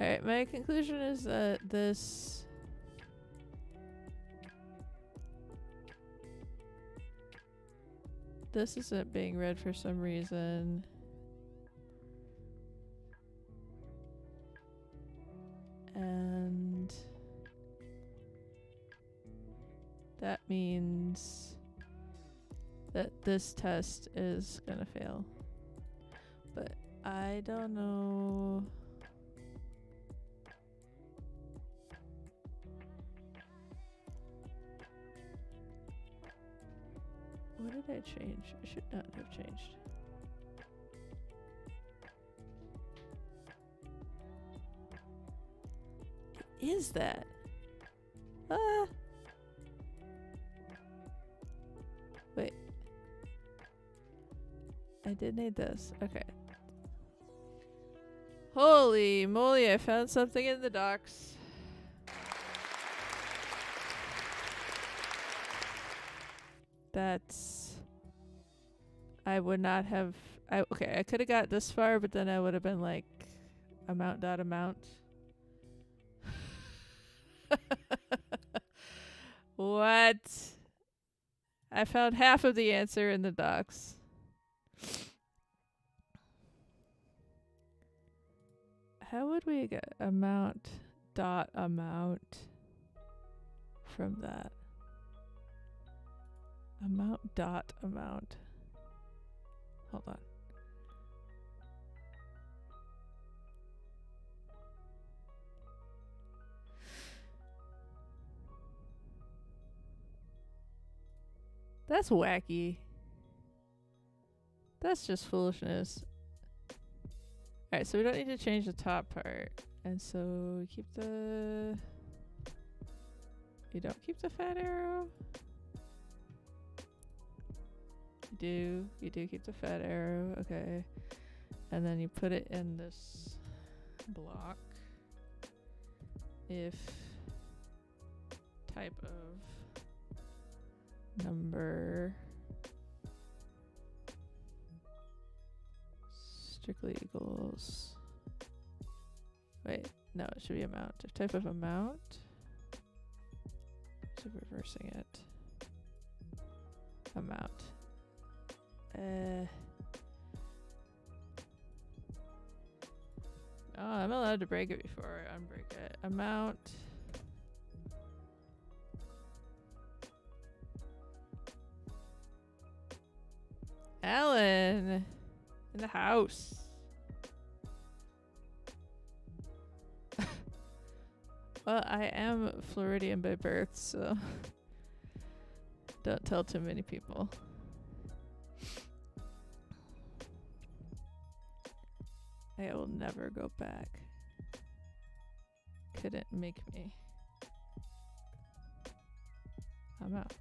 alright, my conclusion is that this isn't being read for some reason. And that means that this test is gonna fail. But I don't know. What did I change? I should not have changed. What is that? Wait. I did need this. Okay. Holy moly, I found something in the docks. That's... I would not have... okay, I could have got this far, but then I would have been like... amount dot amount. What? I found half of the answer in the docs. How would we get amount dot amount from that? Amount dot amount. Hold on. That's wacky. That's just foolishness. Alright, so we don't need to change the top part. And so we keep the... You don't keep the fat arrow? You do keep the fat arrow, okay. And then you put it in this block. If type of number strictly equals... Wait, no, it should be amount. If type of amount... So reversing it. Amount. Oh, I'm allowed to break it before I unbreak it. Amount. Alan! In the house. Well, I am Floridian by birth, so don't tell too many people. I will never go back. Couldn't make me. I'm out.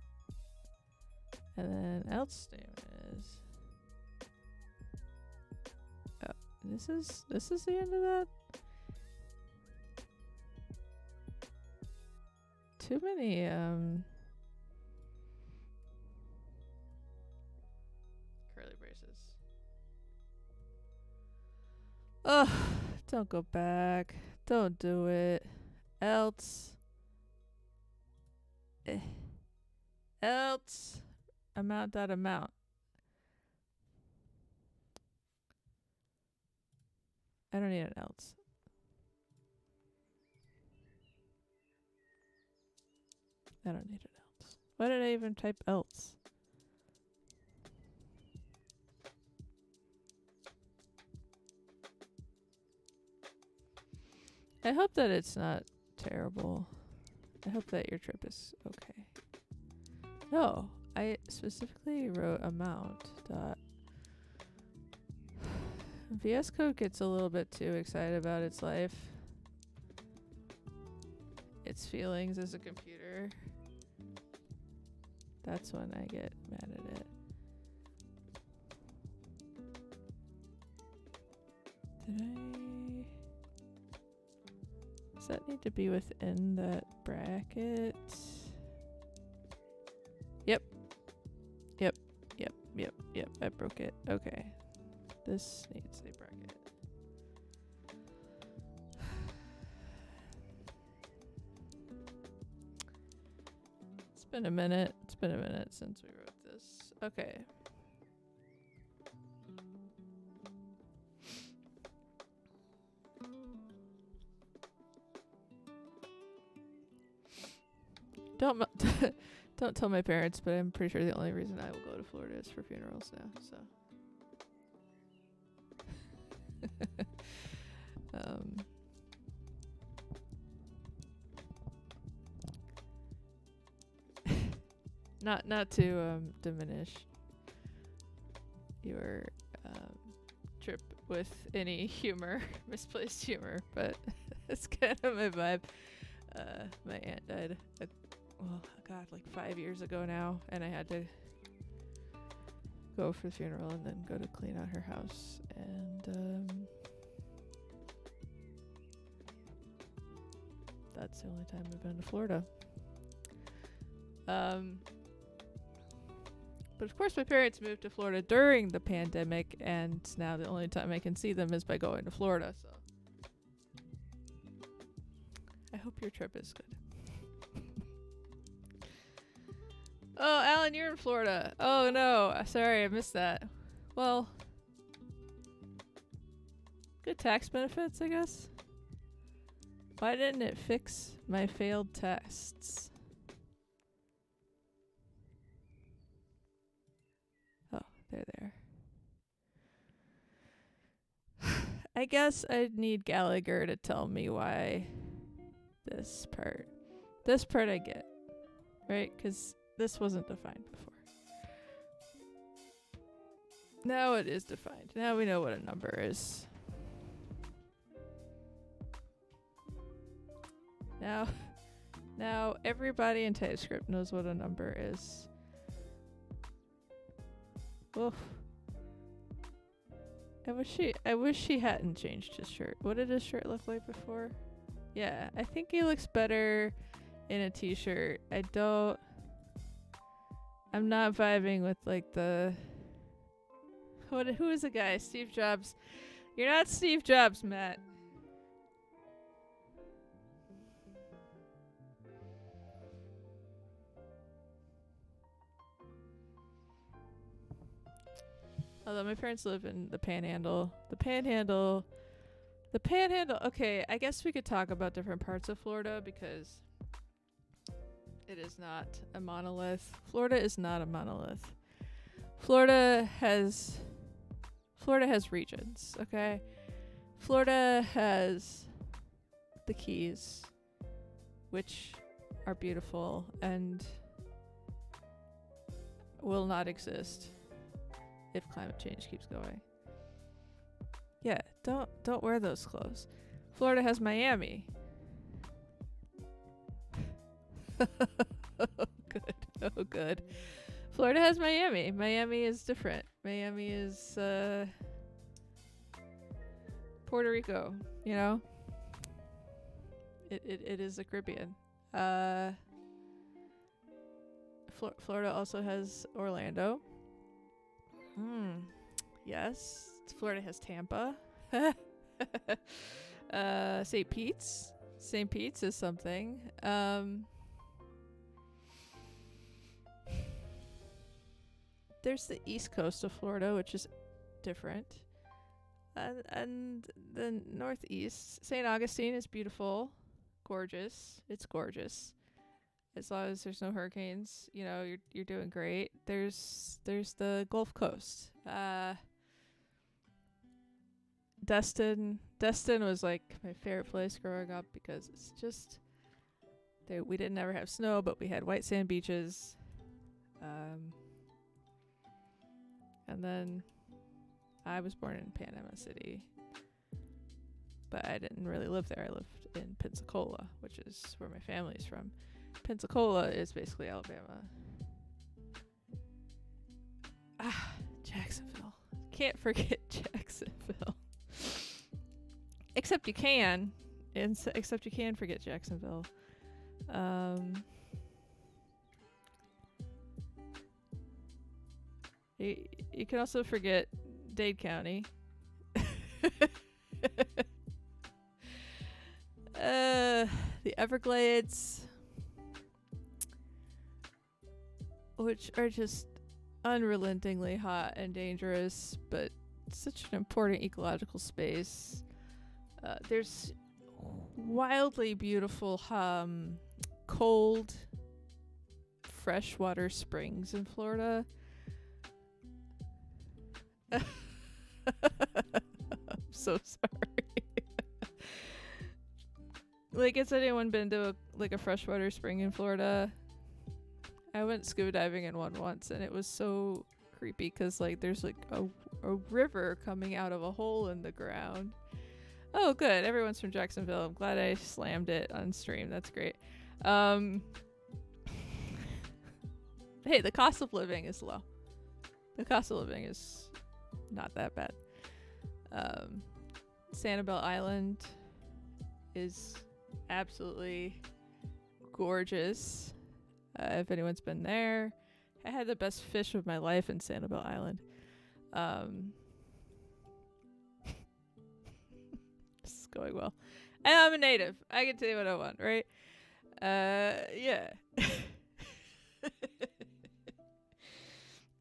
And then else statement is... Oh, this is the end of that? Too many, curly braces. Ugh, don't go back. Don't do it. Else. Else. Amount dot amount. I don't need an else. I don't need an else. Why did I even type else? I hope that it's not terrible. I hope that your trip is okay. No, I specifically wrote amount dot. VS Code gets a little bit too excited about its life. Its feelings as a computer. That's when I get mad at it. Did I... Does that need to be within that bracket? Yep. Yep. Yep. Yep. Yep. I broke it. Okay. This needs a bracket. It's been a minute. It's been a minute since we wrote this. Okay. Don't tell my parents, but I'm pretty sure the only reason I will go to Florida is for funerals now, so. Not to diminish your trip with any humor, misplaced humor, but it's kind of my vibe. My aunt died, like 5 years ago now, and I had to go for the funeral and then go to clean out her house. And that's the only time we've been to Florida. But of course my parents moved to Florida during the pandemic, and now the only time I can see them is by going to Florida, so I hope your trip is good. Oh, Alan, you're in Florida. Oh no, sorry, I missed that. Well, good tax benefits, I guess. Why didn't it fix my failed tests? Oh, they're there. I guess I'd need Gallagher to tell me why this part I get, right? Because this wasn't defined before. Now it is defined. Now we know what a number is. Now everybody in TypeScript knows what a number is. Oof. I wish he hadn't changed his shirt. What did his shirt look like before? Yeah, I think he looks better in a t-shirt. I'm not vibing with like the who is the guy? Steve Jobs. You're not Steve Jobs, Matt. Although my parents live in the Panhandle. The Panhandle. Okay, I guess we could talk about different parts of Florida because it is not a monolith. Florida is not a monolith. Florida has regions, okay? Florida has the Keys, which are beautiful and will not exist if climate change keeps going. Yeah, don't wear those clothes. Florida has Miami. Oh good. Florida has Miami. Miami is different. Miami is Puerto Rico, you know? It is the Caribbean. Florida also has Orlando. Yes. Florida has Tampa. St. Pete's. St. Pete's is something. There's the east coast of Florida, which is different. And the northeast. St. Augustine is beautiful. Gorgeous. It's gorgeous. As long as there's no hurricanes, you know, you're doing great. There's the Gulf Coast. Destin was like my favorite place growing up because it's just we didn't ever have snow, but we had white sand beaches. And then I was born in Panama City, but I didn't really live there. I lived in Pensacola, which is where my family's from. Pensacola is basically Alabama. Jacksonville. Can't forget Jacksonville. Except you can forget Jacksonville. You can also forget Dade County. The Everglades, which are just unrelentingly hot and dangerous, but such an important ecological space. There's wildly beautiful cold freshwater springs in Florida. I'm so sorry. Like, has anyone been to a freshwater spring in Florida? I went scuba diving in one once, and it was so creepy because there's a river coming out of a hole in the ground. Oh, good. Everyone's from Jacksonville. I'm glad I slammed it on stream. That's great. Hey, the cost of living is low. The cost of living is not that bad. Sanibel Island is absolutely gorgeous. If anyone's been there, I had the best fish of my life in Sanibel Island. This is going well. And I'm a native. I can tell you what I want, right? Yeah.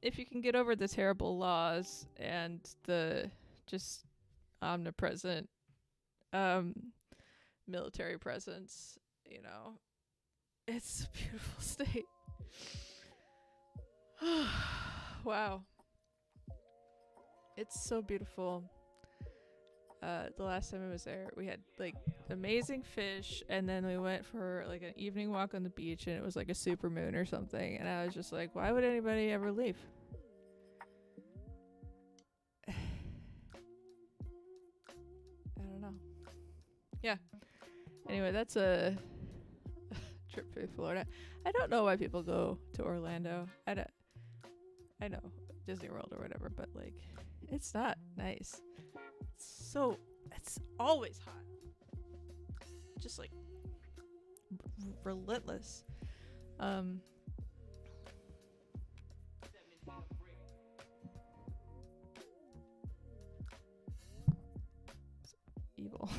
If you can get over the terrible laws and the just omnipresent military presence, you know, it's a beautiful state. Wow. It's so beautiful. The last time I was there, we had like amazing fish, and then we went for like an evening walk on the beach, and it was like a super moon or something, and I was just like, why would anybody ever leave? I don't know. Yeah. Anyway, that's a trip through Florida. I don't know why people go to Orlando. I know Disney World or whatever, but like, it's not nice. It's always hot. Just like relentless. It's evil.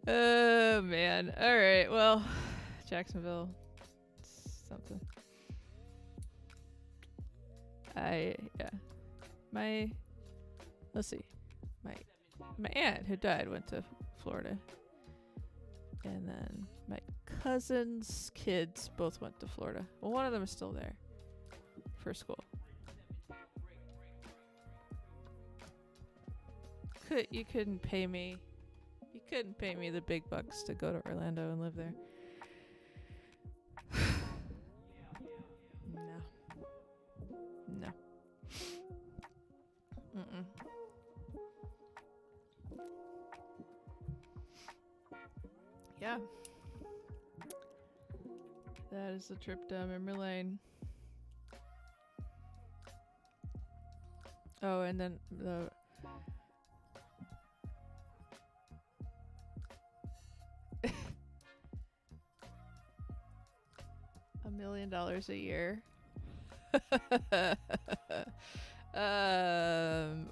Oh man. All right. Well, Jacksonville. Something. Let's see. My aunt who died went to Florida. And then my cousin's kids both went to Florida. Well, one of them is still there for school. You couldn't pay me the big bucks to go to Orlando and live there. No. Mm-mm. Yeah. That is the trip down memory lane. Oh, and then the $1 million a year.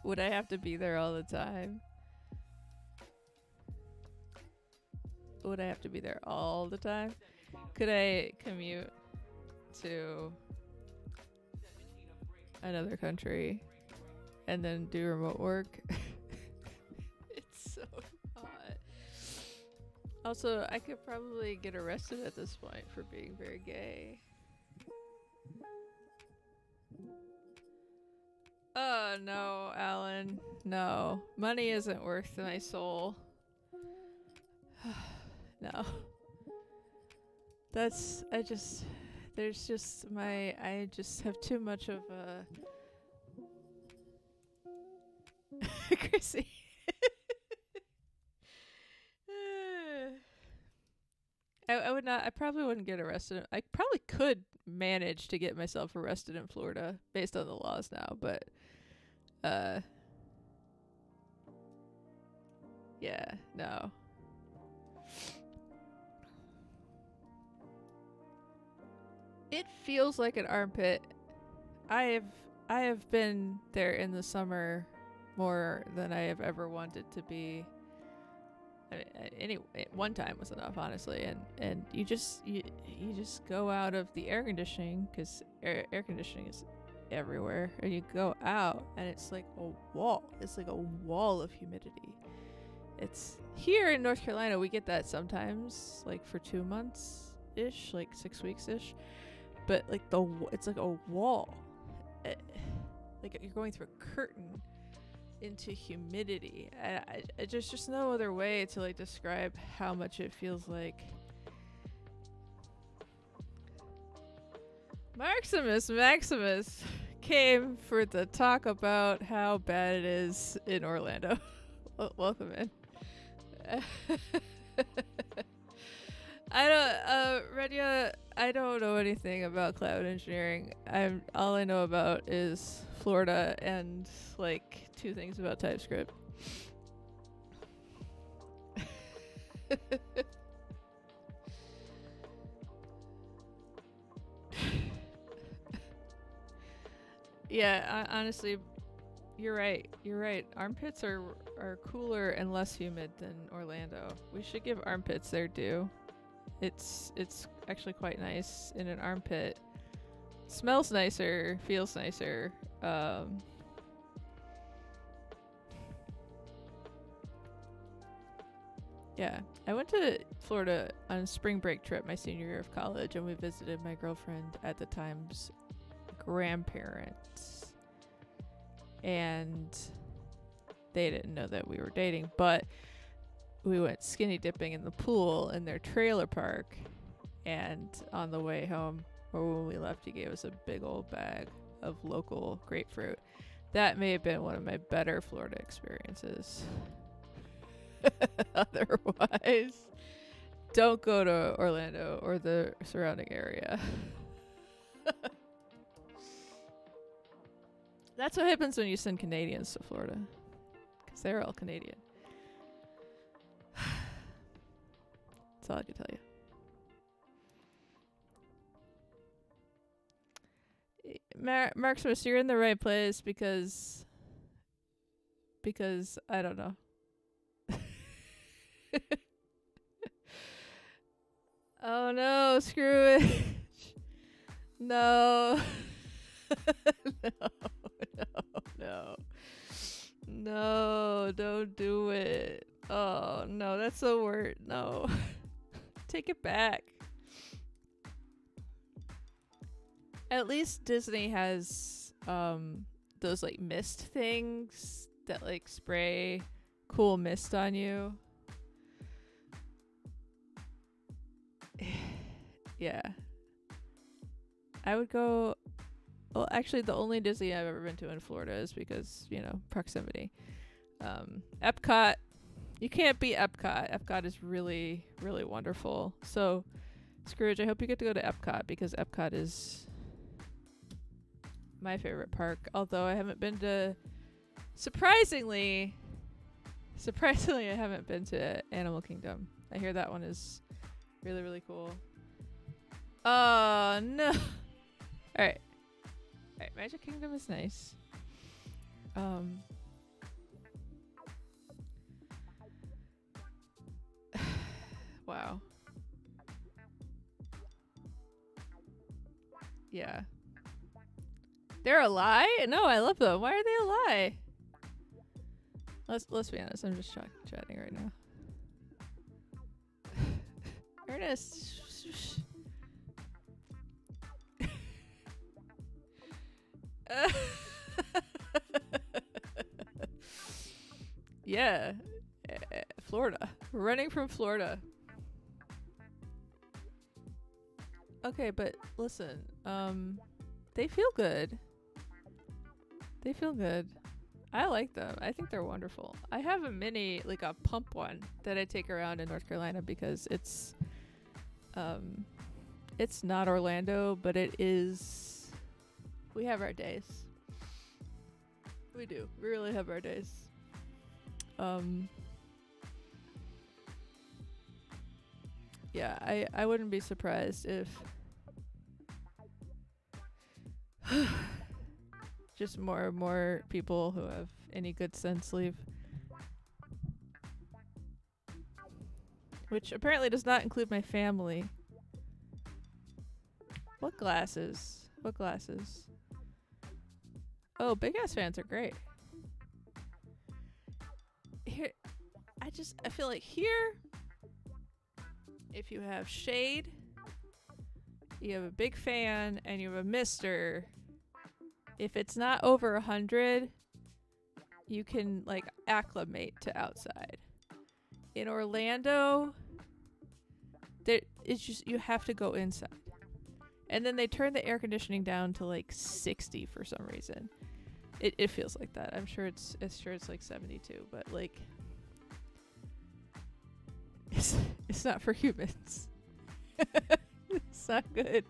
Would I have to be there all the time? Would I have to be there all the time? Could I commute to another country and then do remote work? It's so hot. Also, I could probably get arrested at this point for being very gay. Oh, no, Alan. No. Money isn't worth my soul. No. I just have too much of a Chrissy. I probably wouldn't get arrested. I probably could manage to get myself arrested in Florida based on the laws now, but yeah, no. It feels like an armpit. I have been there in the summer more than I have ever wanted to be. I mean, anyway, one time was enough, honestly, and you just go out of the air conditioning, because air conditioning is everywhere, and you go out and it's like a wall. It's like a wall of humidity. It's here in North Carolina, we get that sometimes, like for 2 months ish, like 6 weeks ish, but like it's like a wall. Like you're going through a curtain into humidity. There's just no other way to like describe how much it feels like. Maximus came for the talk about how bad it is in Orlando. Welcome in. I don't, Renia, I don't know anything about cloud engineering. All I know about is Florida and like 2 things about TypeScript. Yeah, honestly, you're right. You're right. Armpits are cooler and less humid than Orlando. We should give armpits their due. It's actually quite nice in an armpit. Smells nicer, feels nicer. Yeah, I went to Florida on a spring break trip my senior year of college, and we visited my girlfriend at the time's grandparents. And they didn't know that we were dating, but we went skinny dipping in the pool in their trailer park. And on the way home, or when we left, he gave us a big old bag of local grapefruit. That may have been one of my better Florida experiences. Otherwise, don't go to Orlando or the surrounding area. That's what happens when you send Canadians to Florida, because they're all Canadian. That's all I can tell you. Marksmith, you're in the right place because I don't know. Oh no, screw it. No. No, don't do it. Oh no, that's the word. No. Take it back. At least Disney has those like mist things that like spray cool mist on you. Yeah. I would go. Well, actually, the only Disney I've ever been to in Florida is because, proximity. Epcot. You can't beat Epcot. Epcot is really, really wonderful. So, Scrooge, I hope you get to go to Epcot because Epcot is my favorite park. Although I haven't been to. Surprisingly, I haven't been to Animal Kingdom. I hear that one is really, really cool. Oh, no. Alright, Magic Kingdom is nice. Wow. Yeah. They're a lie? No, I love them. Why are they a lie? Let's be honest. I'm just chatting right now. Ernest. Yeah. Florida. Running from Florida. Okay, but listen. They feel good. They feel good. I like them. I think they're wonderful. I have a mini, like a pump one that I take around in North Carolina because it's not Orlando, but it is. We have our days. We do. We really have our days. Yeah, I wouldn't be surprised if just more and more people who have any good sense leave. Which apparently does not include my family. What glasses? What glasses? Oh, big ass fans are great. Here, I feel like here, if you have shade, you have a big fan, and you have a mister, if it's not over 100, you can like acclimate to outside. In Orlando, it's just you have to go inside. And then they turn the air conditioning down to like 60 for some reason. It feels like that. I'm sure it's like 72, but like it's not for humans. It's not good.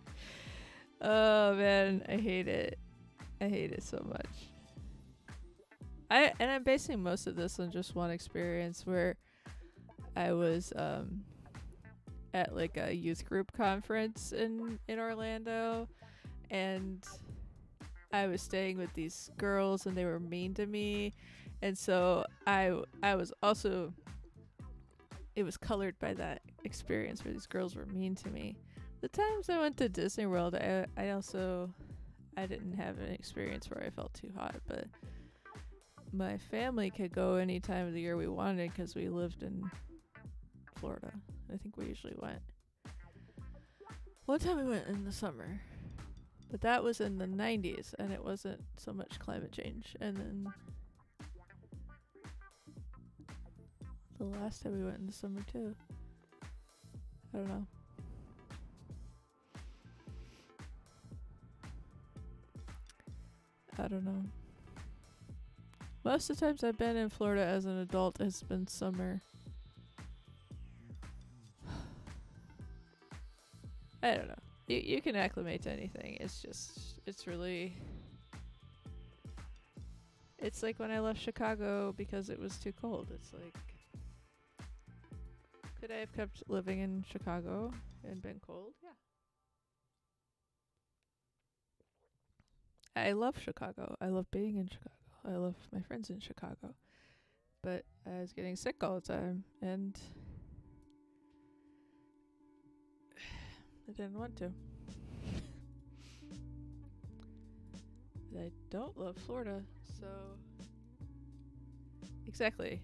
Oh man, I hate it. I hate it so much. I'm basing most of this on just one experience where I was at like a youth group conference in Orlando, and I was staying with these girls and they were mean to me, and so I was also, it was colored by that experience where these girls were mean to me. The times I went to Disney World, I didn't have an experience where I felt too hot, but my family could go any time of the year we wanted because we lived in Florida. I think we usually went. One time we went in the summer, but that was in the 90s and it wasn't so much climate change. And then the last time we went in the summer too. I don't know. I don't know. Most of the times I've been in Florida as an adult has been summer. I don't know. You can acclimate to anything. It's really... It's like when I left Chicago because it was too cold. It's like... Could I have kept living in Chicago and been cold? Yeah. I love Chicago. I love being in Chicago. I love my friends in Chicago. But I was getting sick all the time, and I didn't want to. But I don't love Florida, so... Exactly.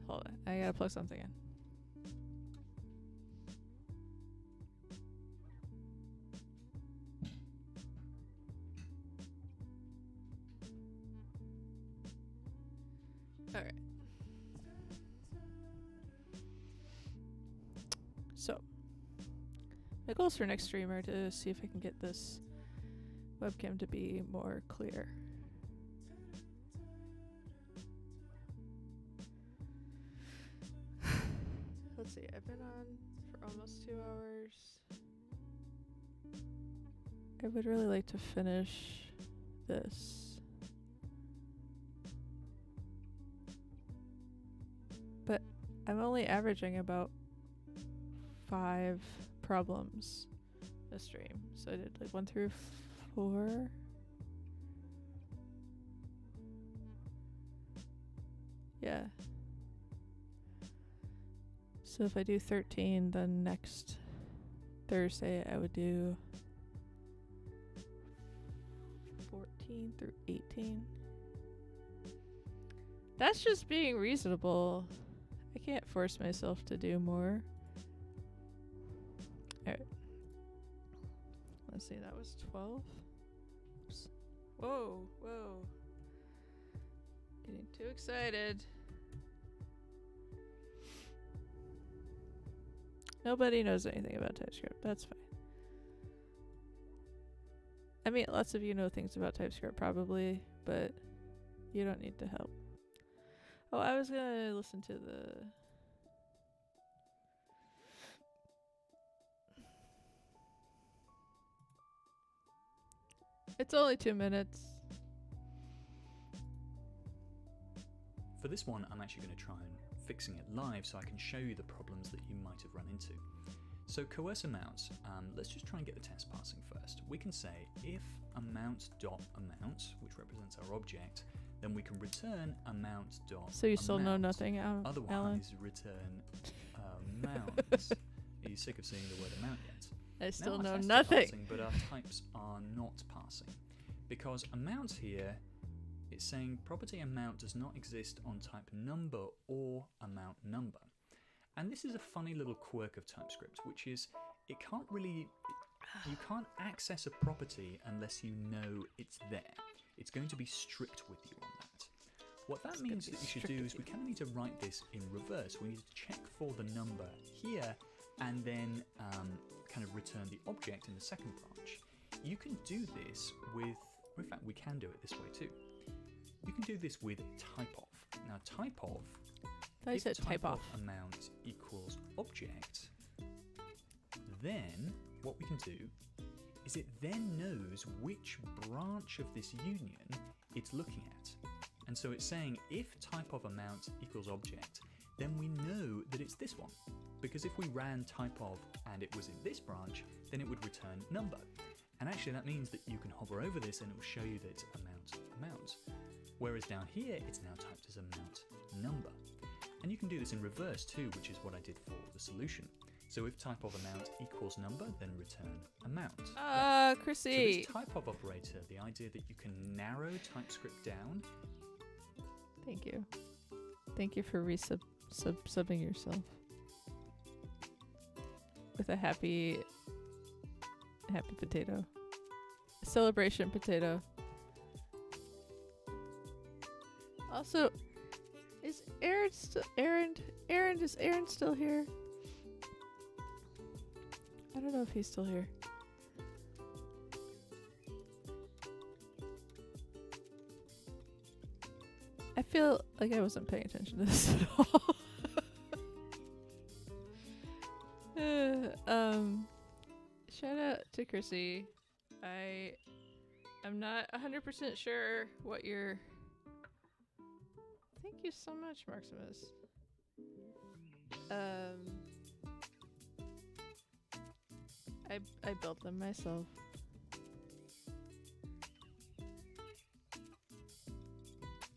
Hold on. I gotta plug something in. Alright. So, my goals for next stream are to see if I can get this webcam to be more clear. Let's see, I've been on for almost 2 hours. I would really like to finish this. But I'm only averaging about 5 problems a stream. So I did like 1 through 4. Yeah. So if I do 13, then next Thursday I would do 14 through 18. That's just being reasonable. I can't force myself to do more. Alright. Let's see, that was 12. Oops. Whoa. Getting too excited. Nobody knows anything about TypeScript. That's fine. I mean, lots of you know things about TypeScript probably, but you don't need to help. Oh, I was gonna listen to the... It's only 2 minutes. For this one, I'm actually going to try and fixing it live so I can show you the problems that you might have run into. So coerce amount, let's just try and get the test passing first. We can say if amount.amount, which represents our object, then we can return amount.amount. So you still know nothing, Alan? Otherwise, return amount. Are you sick of seeing the word amount yet? I still now know our tests nothing. are passing, but our types are not passing. Because amount here, it's saying property amount does not exist on type number or amount number. And this is a funny little quirk of TypeScript, which is you can't access a property unless you know it's there. It's going to be strict with you on that. What that means that you should do is we kind of need to write this in reverse. We need to check for the number here and then kind of return the object in the second branch. You can do this with, in fact, we can do it this way too. You can do this with typeof. Now, typeof I if said type off. amount equals object, then what we can do is it then knows which branch of this union it's looking at. And so it's saying if type of amount equals object, then we know that it's this one. Because if we ran type of and it was in this branch, then it would return number. And actually that means that you can hover over this and it will show you that it's amount. Whereas down here, it's now typed as amount number. And you can do this in reverse too, which is what I did for the solution. So if type of amount equals number, then return amount. Chrissy. So this type of operator, the idea that you can narrow TypeScript down. Thank you. Thank you for subbing yourself. With a happy potato. Celebration potato. Also, is Aaron still is Aaron still here? I don't know if he's still here. I feel like I wasn't paying attention to this at all. Shout out to Chrissy. I'm not 100% sure what your... Thank you so much, Maximus. I built them myself.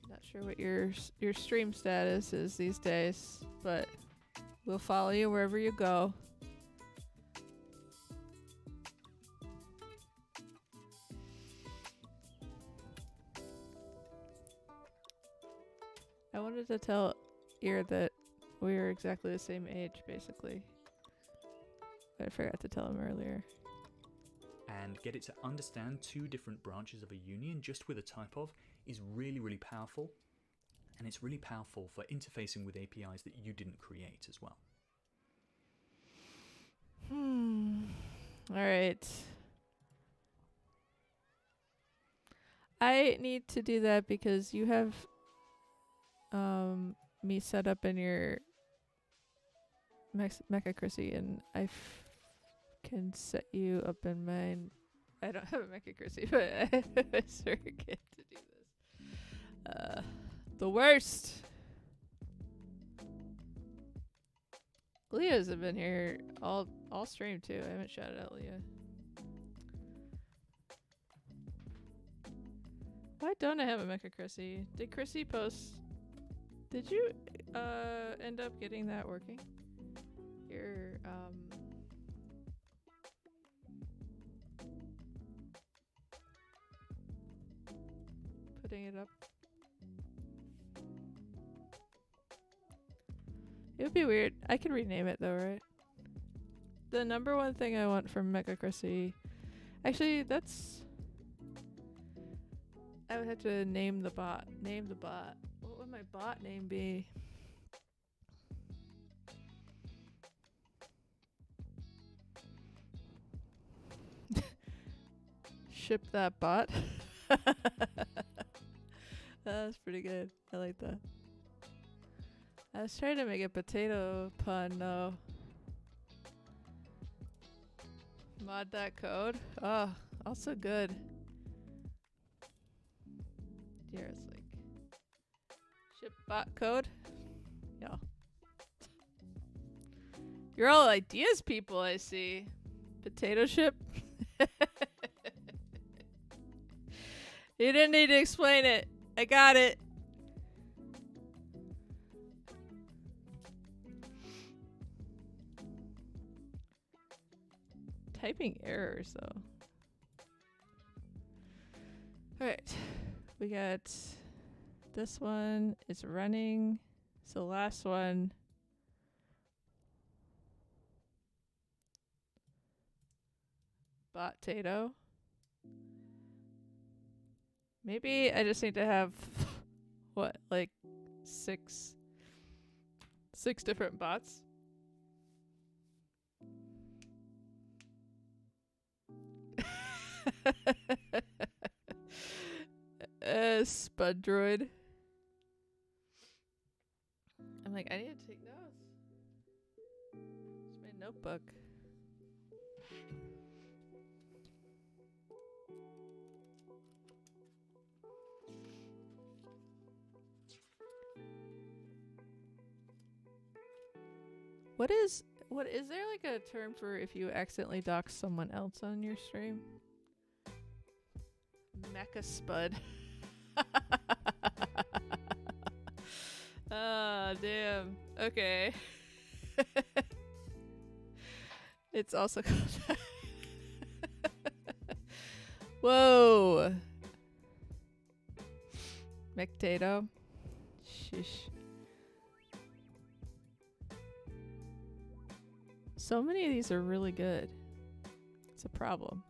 Not sure what your stream status is these days, but we'll follow you wherever you go. I wanted to tell Ear that we are exactly the same age, basically. But I forgot to tell him earlier. And get it to understand two different branches of a union just with a type of is really, really powerful. And it's really powerful for interfacing with APIs that you didn't create as well. All right. I need to do that because you have me set up in your Mecha Chrissy, and I can set you up in mine. I don't have a Mecha Chrissy, but I have a surrogate to do this. The worst. Leah's have been here all stream too. I haven't shouted out Leah. Why don't I have a Mecha Chrissy? Did Chrissy post? Did you end up getting that working? Your putting it up. It would be weird. I could rename it though, right? The number one thing I want from Mecha Chrissy. Actually, that's. I would have to name the bot. Name the bot. What would my bot name be? Ship that bot. That's pretty good. I like that. I was trying to make a potato pun though. Mod that code. Oh, also good. Here it's like ship bot code. Yeah. You're all ideas people, I see. Potato ship. You didn't need to explain it. I got it. Typing errors though. Alright. We got this one is running. So the last one. Potato. Maybe I just need to have what, like six different bots. Spud droid. I'm like like, I need to take notes. It's my notebook. What is there like a term for if you accidentally dox someone else on your stream? Mecha spud. Ah, damn. Okay. It's also called that. Whoa. Mectato. Shish. So many of these are really good. It's a problem.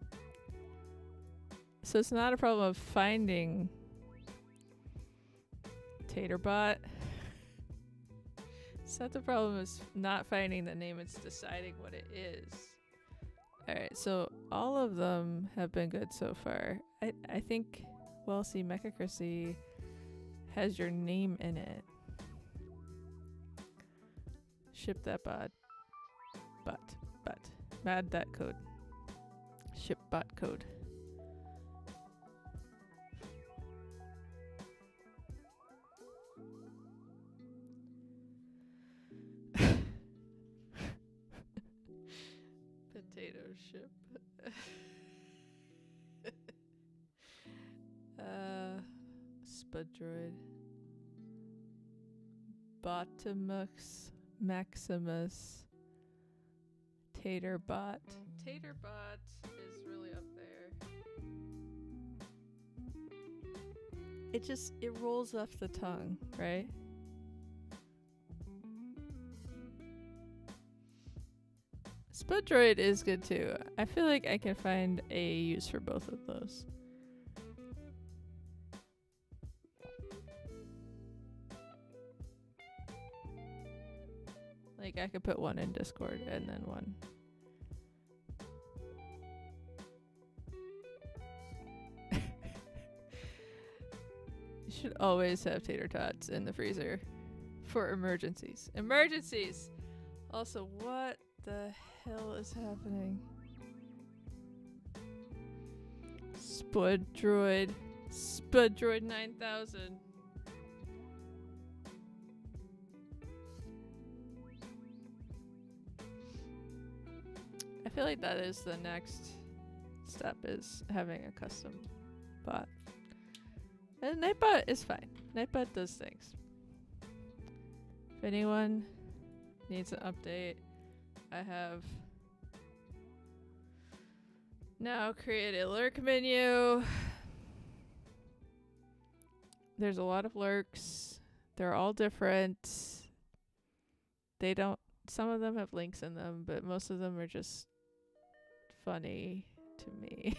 So it's not a problem of finding Taterbot. It's not the problem of not finding the name, it's deciding what it is. Alright, so all of them have been good so far. I think, well, see, Mechacracy has your name in it. Ship that bot. Mad that code. Ship bot code. Potato ship. Spudroid. Botomux Maximus. Taterbot. Taterbot is really up there. It rolls off the tongue, right? Spudroid is good too. I feel like I can find a use for both of those. Like I could put one in Discord and then one. You should always have tater tots in the freezer for emergencies. Emergencies! Also, what the hell is happening? Spudroid 9000. I feel like that is the next step, is having a custom bot. And Nightbot is fine. Nightbot does things. If anyone needs an update, I have now created a lurk menu. There's a lot of lurks. They're all different. Some of them have links in them, but most of them are just funny to me.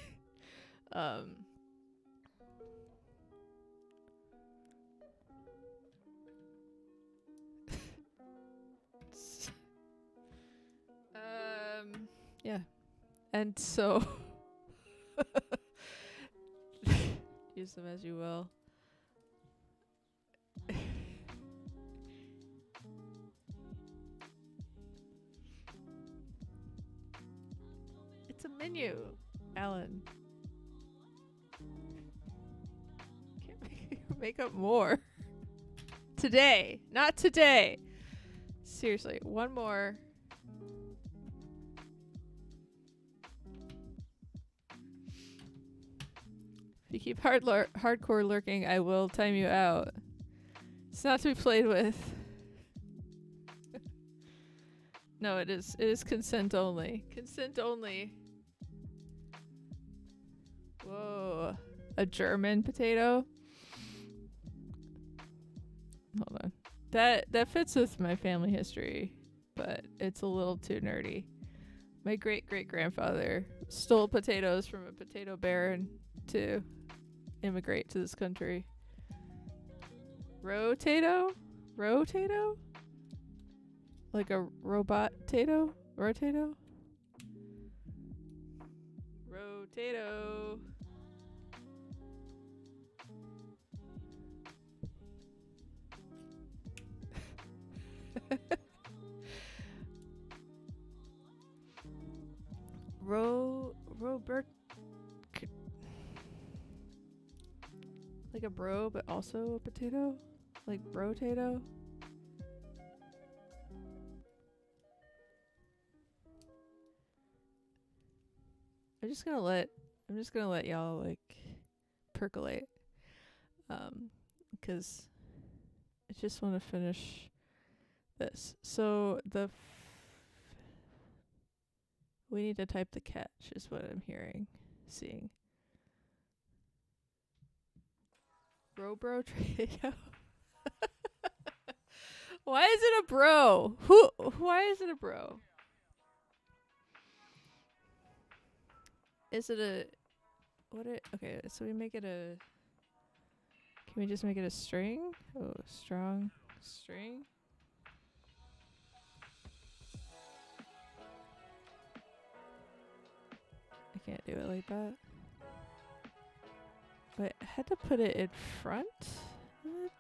Yeah. And so use them as you will. It's a menu, Alan. Can't make up more. Today. Not today. Seriously, one more. If you keep hardcore lurking, I will time you out. It's not to be played with. No, it is consent only. Consent only. Whoa. A German potato? Hold on. That fits with my family history, but it's a little too nerdy. My great-great-grandfather stole potatoes from a potato baron to immigrate to this country. Rotato? Rotato? Like a robot-tato? Rotato? Rotato. Robert, like a bro, but also a potato, like brotato. I'm just gonna let y'all like percolate, because I just want to finish this. So we need to type the catch, is what I'm seeing. Bro trio. Why is it a bro? Why is it a bro? Is it a okay, so we make it a, can we just make it a string? Oh, strong string. I can't do it like that. Wait, I had to put it in front? What?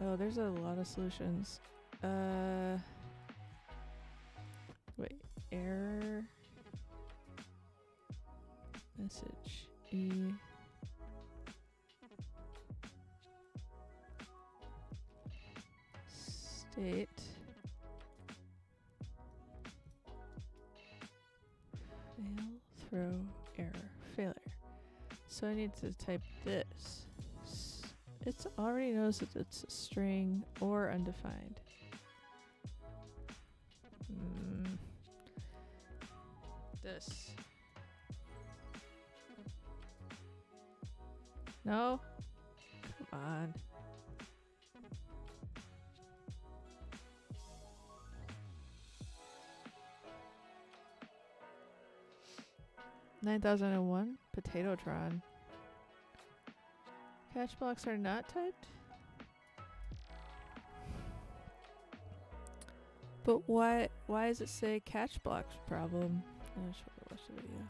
Oh, there's a lot of solutions. Wait, error. Message state fail throw error failure. So I need to type this. It already knows that it's a string or undefined. This. No? Come on. $9,001 Potatotron. Catch blocks are not typed? But why does it say catch blocks problem? I just want to watch the video.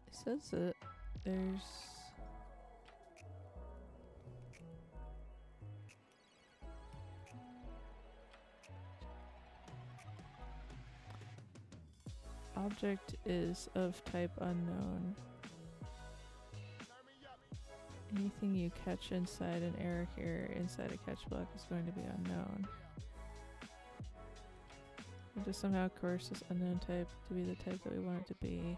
It says that there's object is of type unknown. Anything you catch inside an error here inside a catch block is going to be unknown. We just somehow coerce this unknown type to be the type that we want it to be.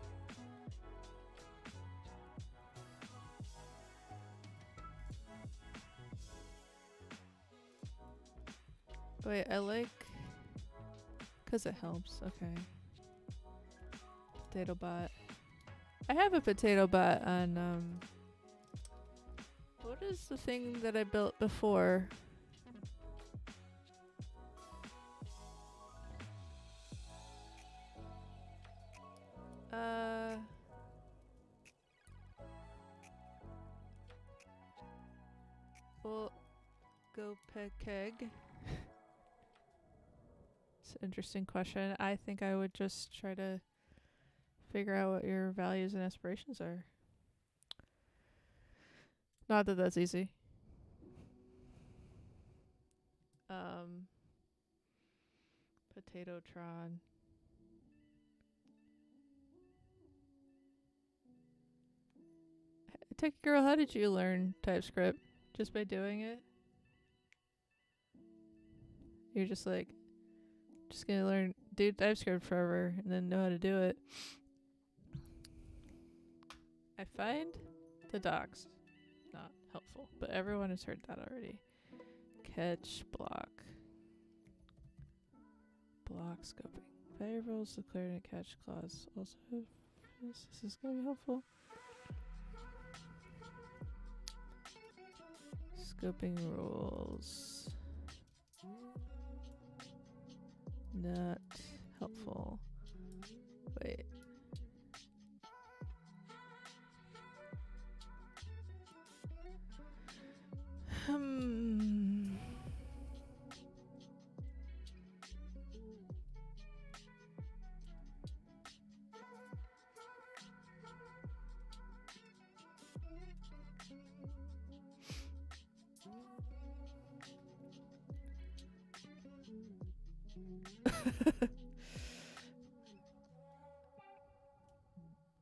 Wait, I like, cause it helps. Okay. Potato bot. I have a potato bot on what is the thing that I built before? Well, go keg. It's an interesting question. I think I would just try to figure out what your values and aspirations are. Not that that's easy. Potatotron. Tech girl, how did you learn TypeScript? Just by doing it? You're just like, just gonna do TypeScript forever and then know how to do it. I find the docs not helpful, but everyone has heard that already. Catch block. Block scoping. Variables declared in a catch clause. Also, this is going to be helpful. Scoping rules. Not helpful. Wait.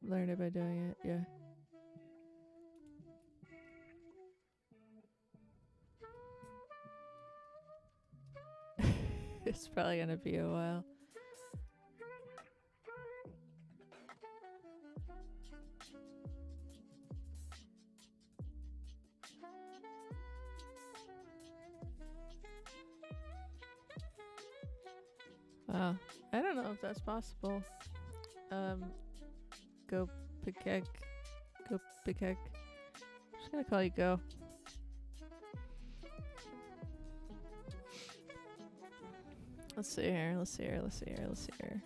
Learn it by doing it. Yeah. It's probably gonna be a while. Wow. I don't know if that's possible. Go Pikek. Go Pikek. I'm just gonna call you Go. Let's see here. Let's see here. Let's see here. Let's see here.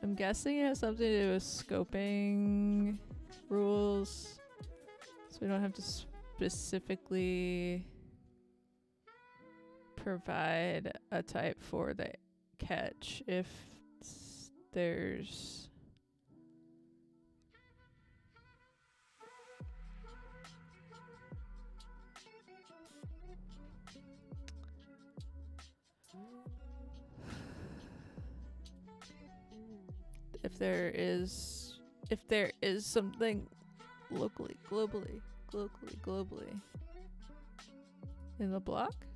I'm guessing it has something to do with scoping rules, so we don't have to specifically provide a type for the catch if there's if there is something locally, globally in the block.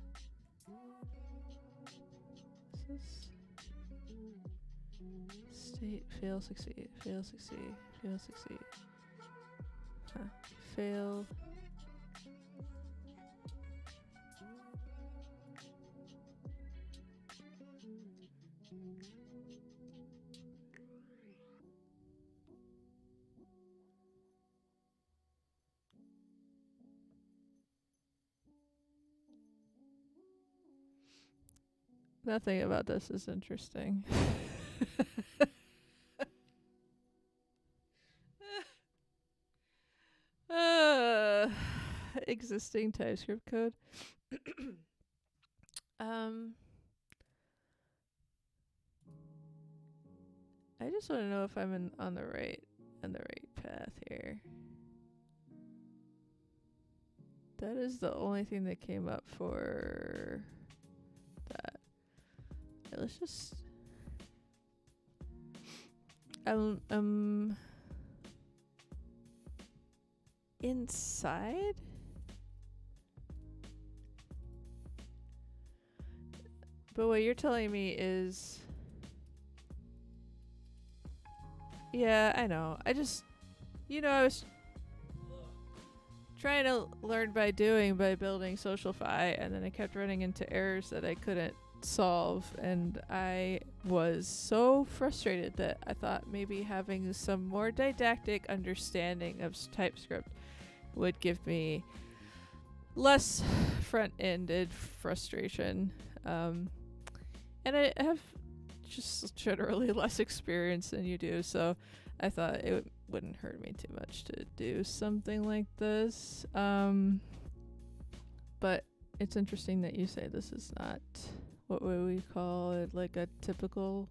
Is this state fail succeed. Huh. Fail. Nothing about this is interesting. Existing TypeScript code. I just want to know if I'm on the right path here. That is the only thing that came up for that. Okay, let's just inside. But what you're telling me is, yeah, I know. I was trying to learn by doing by building Socialfy, and then I kept running into errors that I couldn't solve, and I was so frustrated that I thought maybe having some more didactic understanding of TypeScript would give me less front-ended frustration. And I have just generally less experience than you do, so I thought it wouldn't hurt me too much to do something like this. But it's interesting that you say this is not, what would we call it, like a typical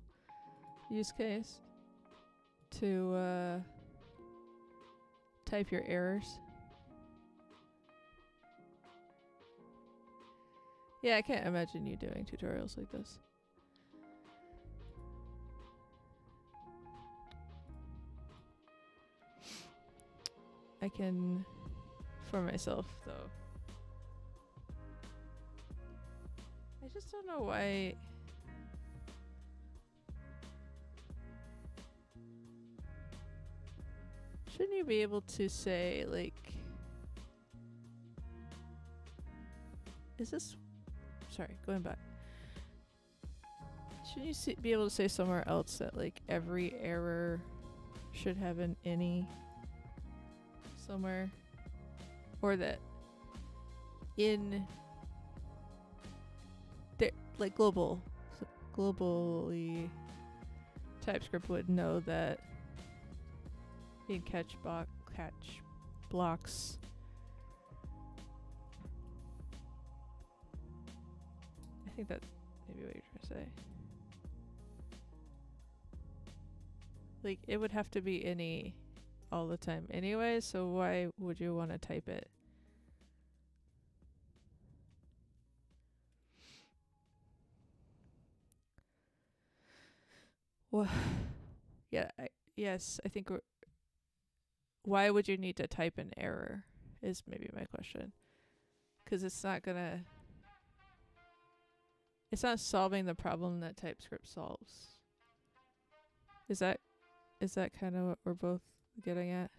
use case to type your errors. Yeah, I can't imagine you doing tutorials like this. I can, for myself, though. I just don't know why. Shouldn't you be able to say, like, is this, sorry, going back. Shouldn't you be able to say somewhere else that, like, every error should have an any somewhere? Or that in like globally TypeScript would know that in catch blocks I think that maybe what you're trying to say. Like, it would have to be any all the time anyway, so why would you want to type it? Well, yeah, yes, I think why would you need to type an error is maybe my question. Because it's not solving the problem that TypeScript solves. Is that kind of what we're both getting at?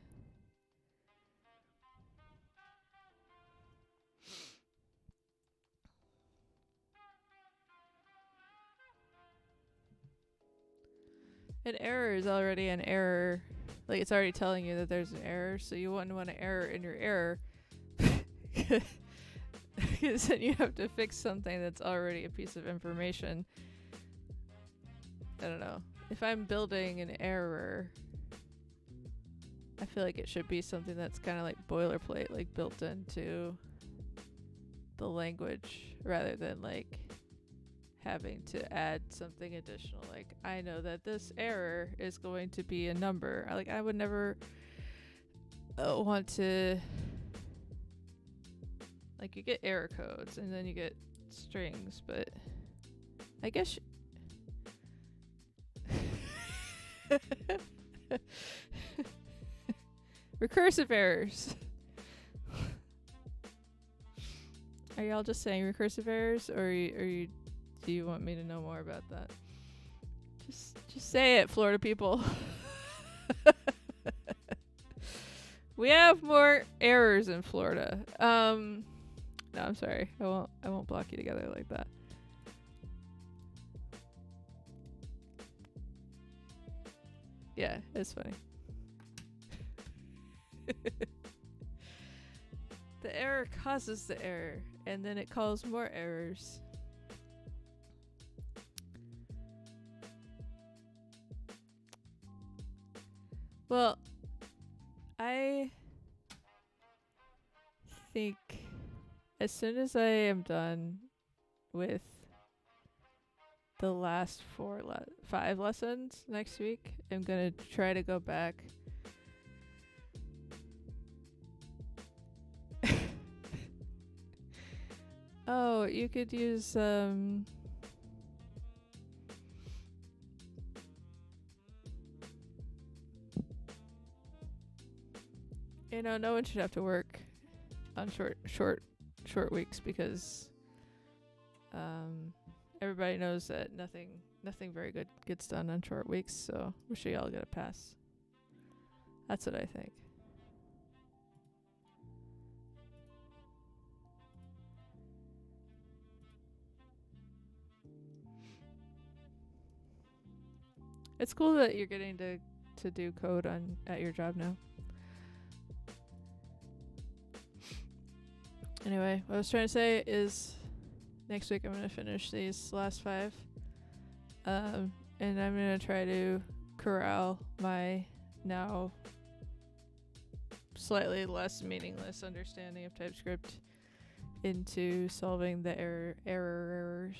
An error is already an error. Like, it's already telling you that there's an error, so you wouldn't want an error in your error. Because then you have to fix something that's already a piece of information. I don't know. If I'm building an error, I feel like it should be something that's kind of like boilerplate, like built into the language, rather than like having to add something additional. Like, I know that this error is going to be a number. Like, I would never want to, like, you get error codes and then you get strings, but I guess recursive errors. Are y'all just saying recursive errors, or do you want me to know more about that? Just say it, Florida people. We have more errors in Florida. No, I'm sorry. I won't block you together like that. Yeah, it's funny. The error causes the error, and then it calls more errors. Well, I think as soon as I am done with the last 5 lessons next week, I'm gonna try to go back. Oh, you could use no one should have to work on short weeks, because everybody knows that nothing very good gets done on short weeks, so we should all get a pass. That's what I think. It's cool that you're getting to do code at your job now. Anyway, what I was trying to say is next week I'm going to finish these last 5. And I'm going to try to corral my now slightly less meaningless understanding of TypeScript into solving the errors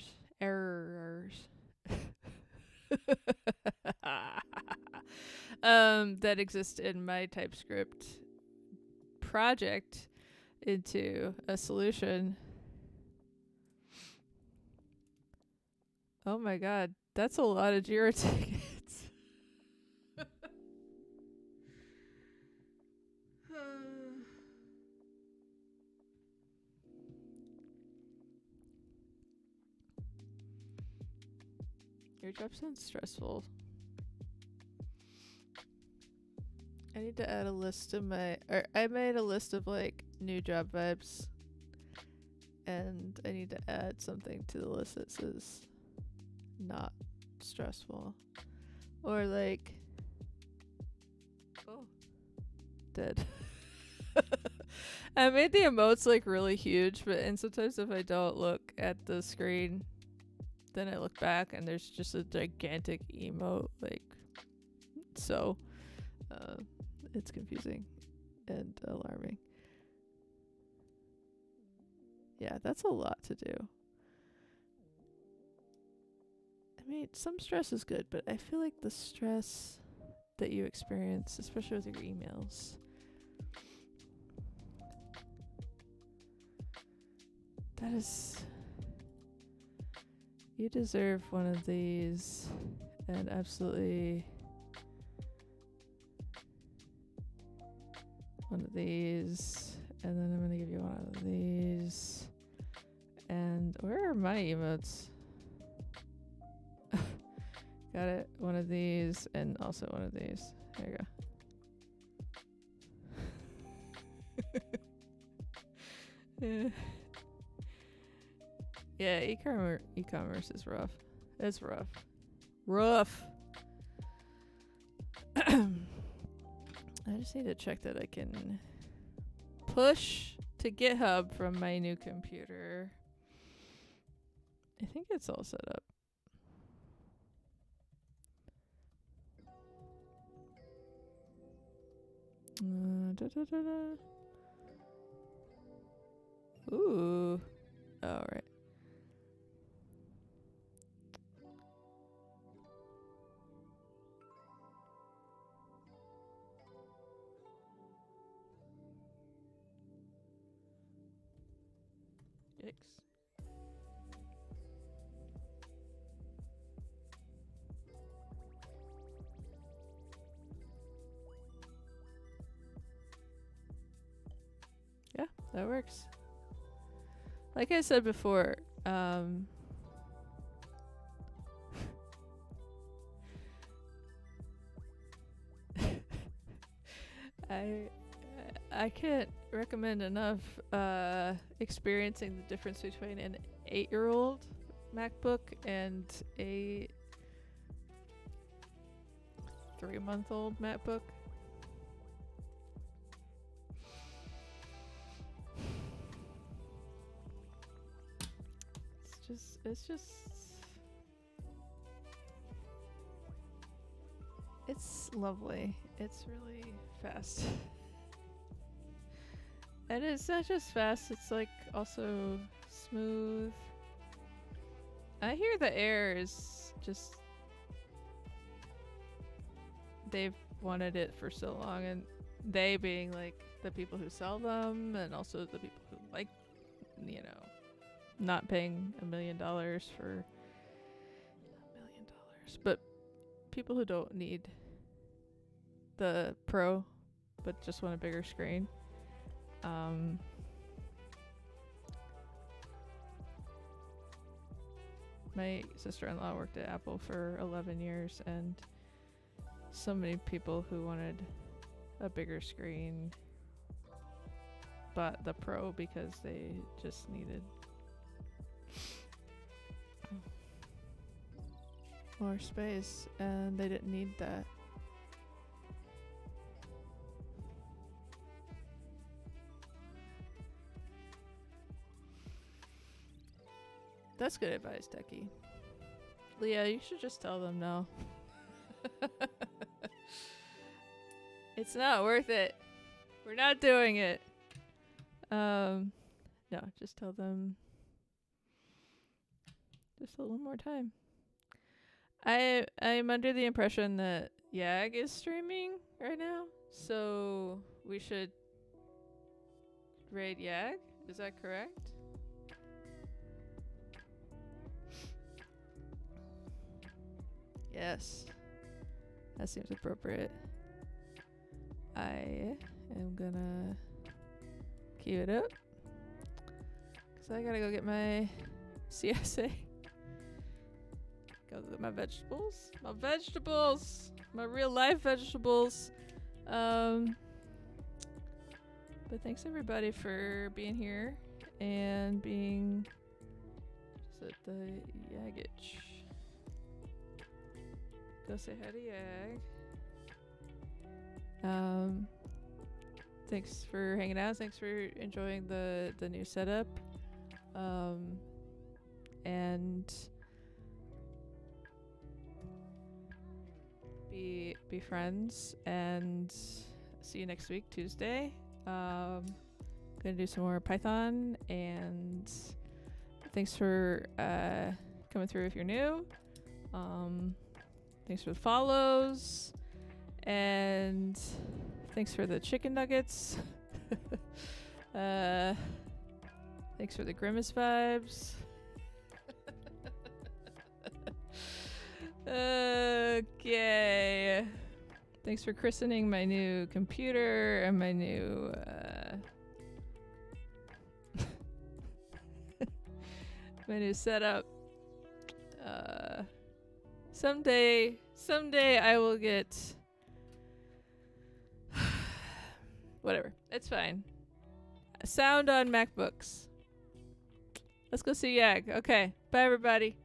that exist in my TypeScript project into a solution. Oh my god, that's a lot of Jira tickets. Your job sounds stressful. I need to add a list of I made a list of like new job vibes, and I need to add something to the list that says not stressful, or like, oh, dead. I made the emotes like really huge, and sometimes if I don't look at the screen, then I look back and there's just a gigantic emote, like, so it's confusing and alarming. Yeah, that's a lot to do. I mean, some stress is good, but I feel like the stress that you experience, especially with your emails, you deserve one of these and absolutely one of these, and then I'm gonna give you one of these. And where are my emotes? Got it. One of these and also one of these. There you go. Yeah, e-commerce is rough. It's rough. Rough. I just need to check that I can push to GitHub from my new computer. I think it's all set up. Ooh. Oh, right. Yikes. Yeah, that works. Like I said before, I can't recommend enough experiencing the difference between an 8-year-old MacBook and a 3-month-old MacBook. It's lovely. It's really fast. And it's not just fast, it's like also smooth. I hear the Air is just, they've wanted it for so long, and they being like the people who sell them and also the people who like, you know, not paying $1 million for $1 million, but people who don't need the Pro but just want a bigger screen. My sister-in-law worked at Apple for 11 years, and so many people who wanted a bigger screen bought the Pro because they just needed more space, and they didn't need that. That's good advice, Techie. Leah, you should just tell them no. It's not worth it. We're not doing it. No, just tell them just a little more time. I'm under the impression that YAG is streaming right now, so we should raid YAG. Is that correct? Yes, that seems appropriate. I am gonna queue it up because I gotta go get my CSA. Go get my vegetables. My real life vegetables. But thanks everybody for being here and being just at the Yagich. Go say hi to Yag. Thanks for hanging out. Thanks for enjoying the new setup. And be friends, and see you next week, Tuesday. Gonna do some more Python, and thanks for coming through if you're new. Thanks for the follows, and thanks for the chicken nuggets. Thanks for the grimace vibes. Okay. Thanks for christening my new computer and my new my new setup. Someday I will get whatever. It's fine. Sound on MacBooks. Let's go see Yag. Okay. Bye everybody.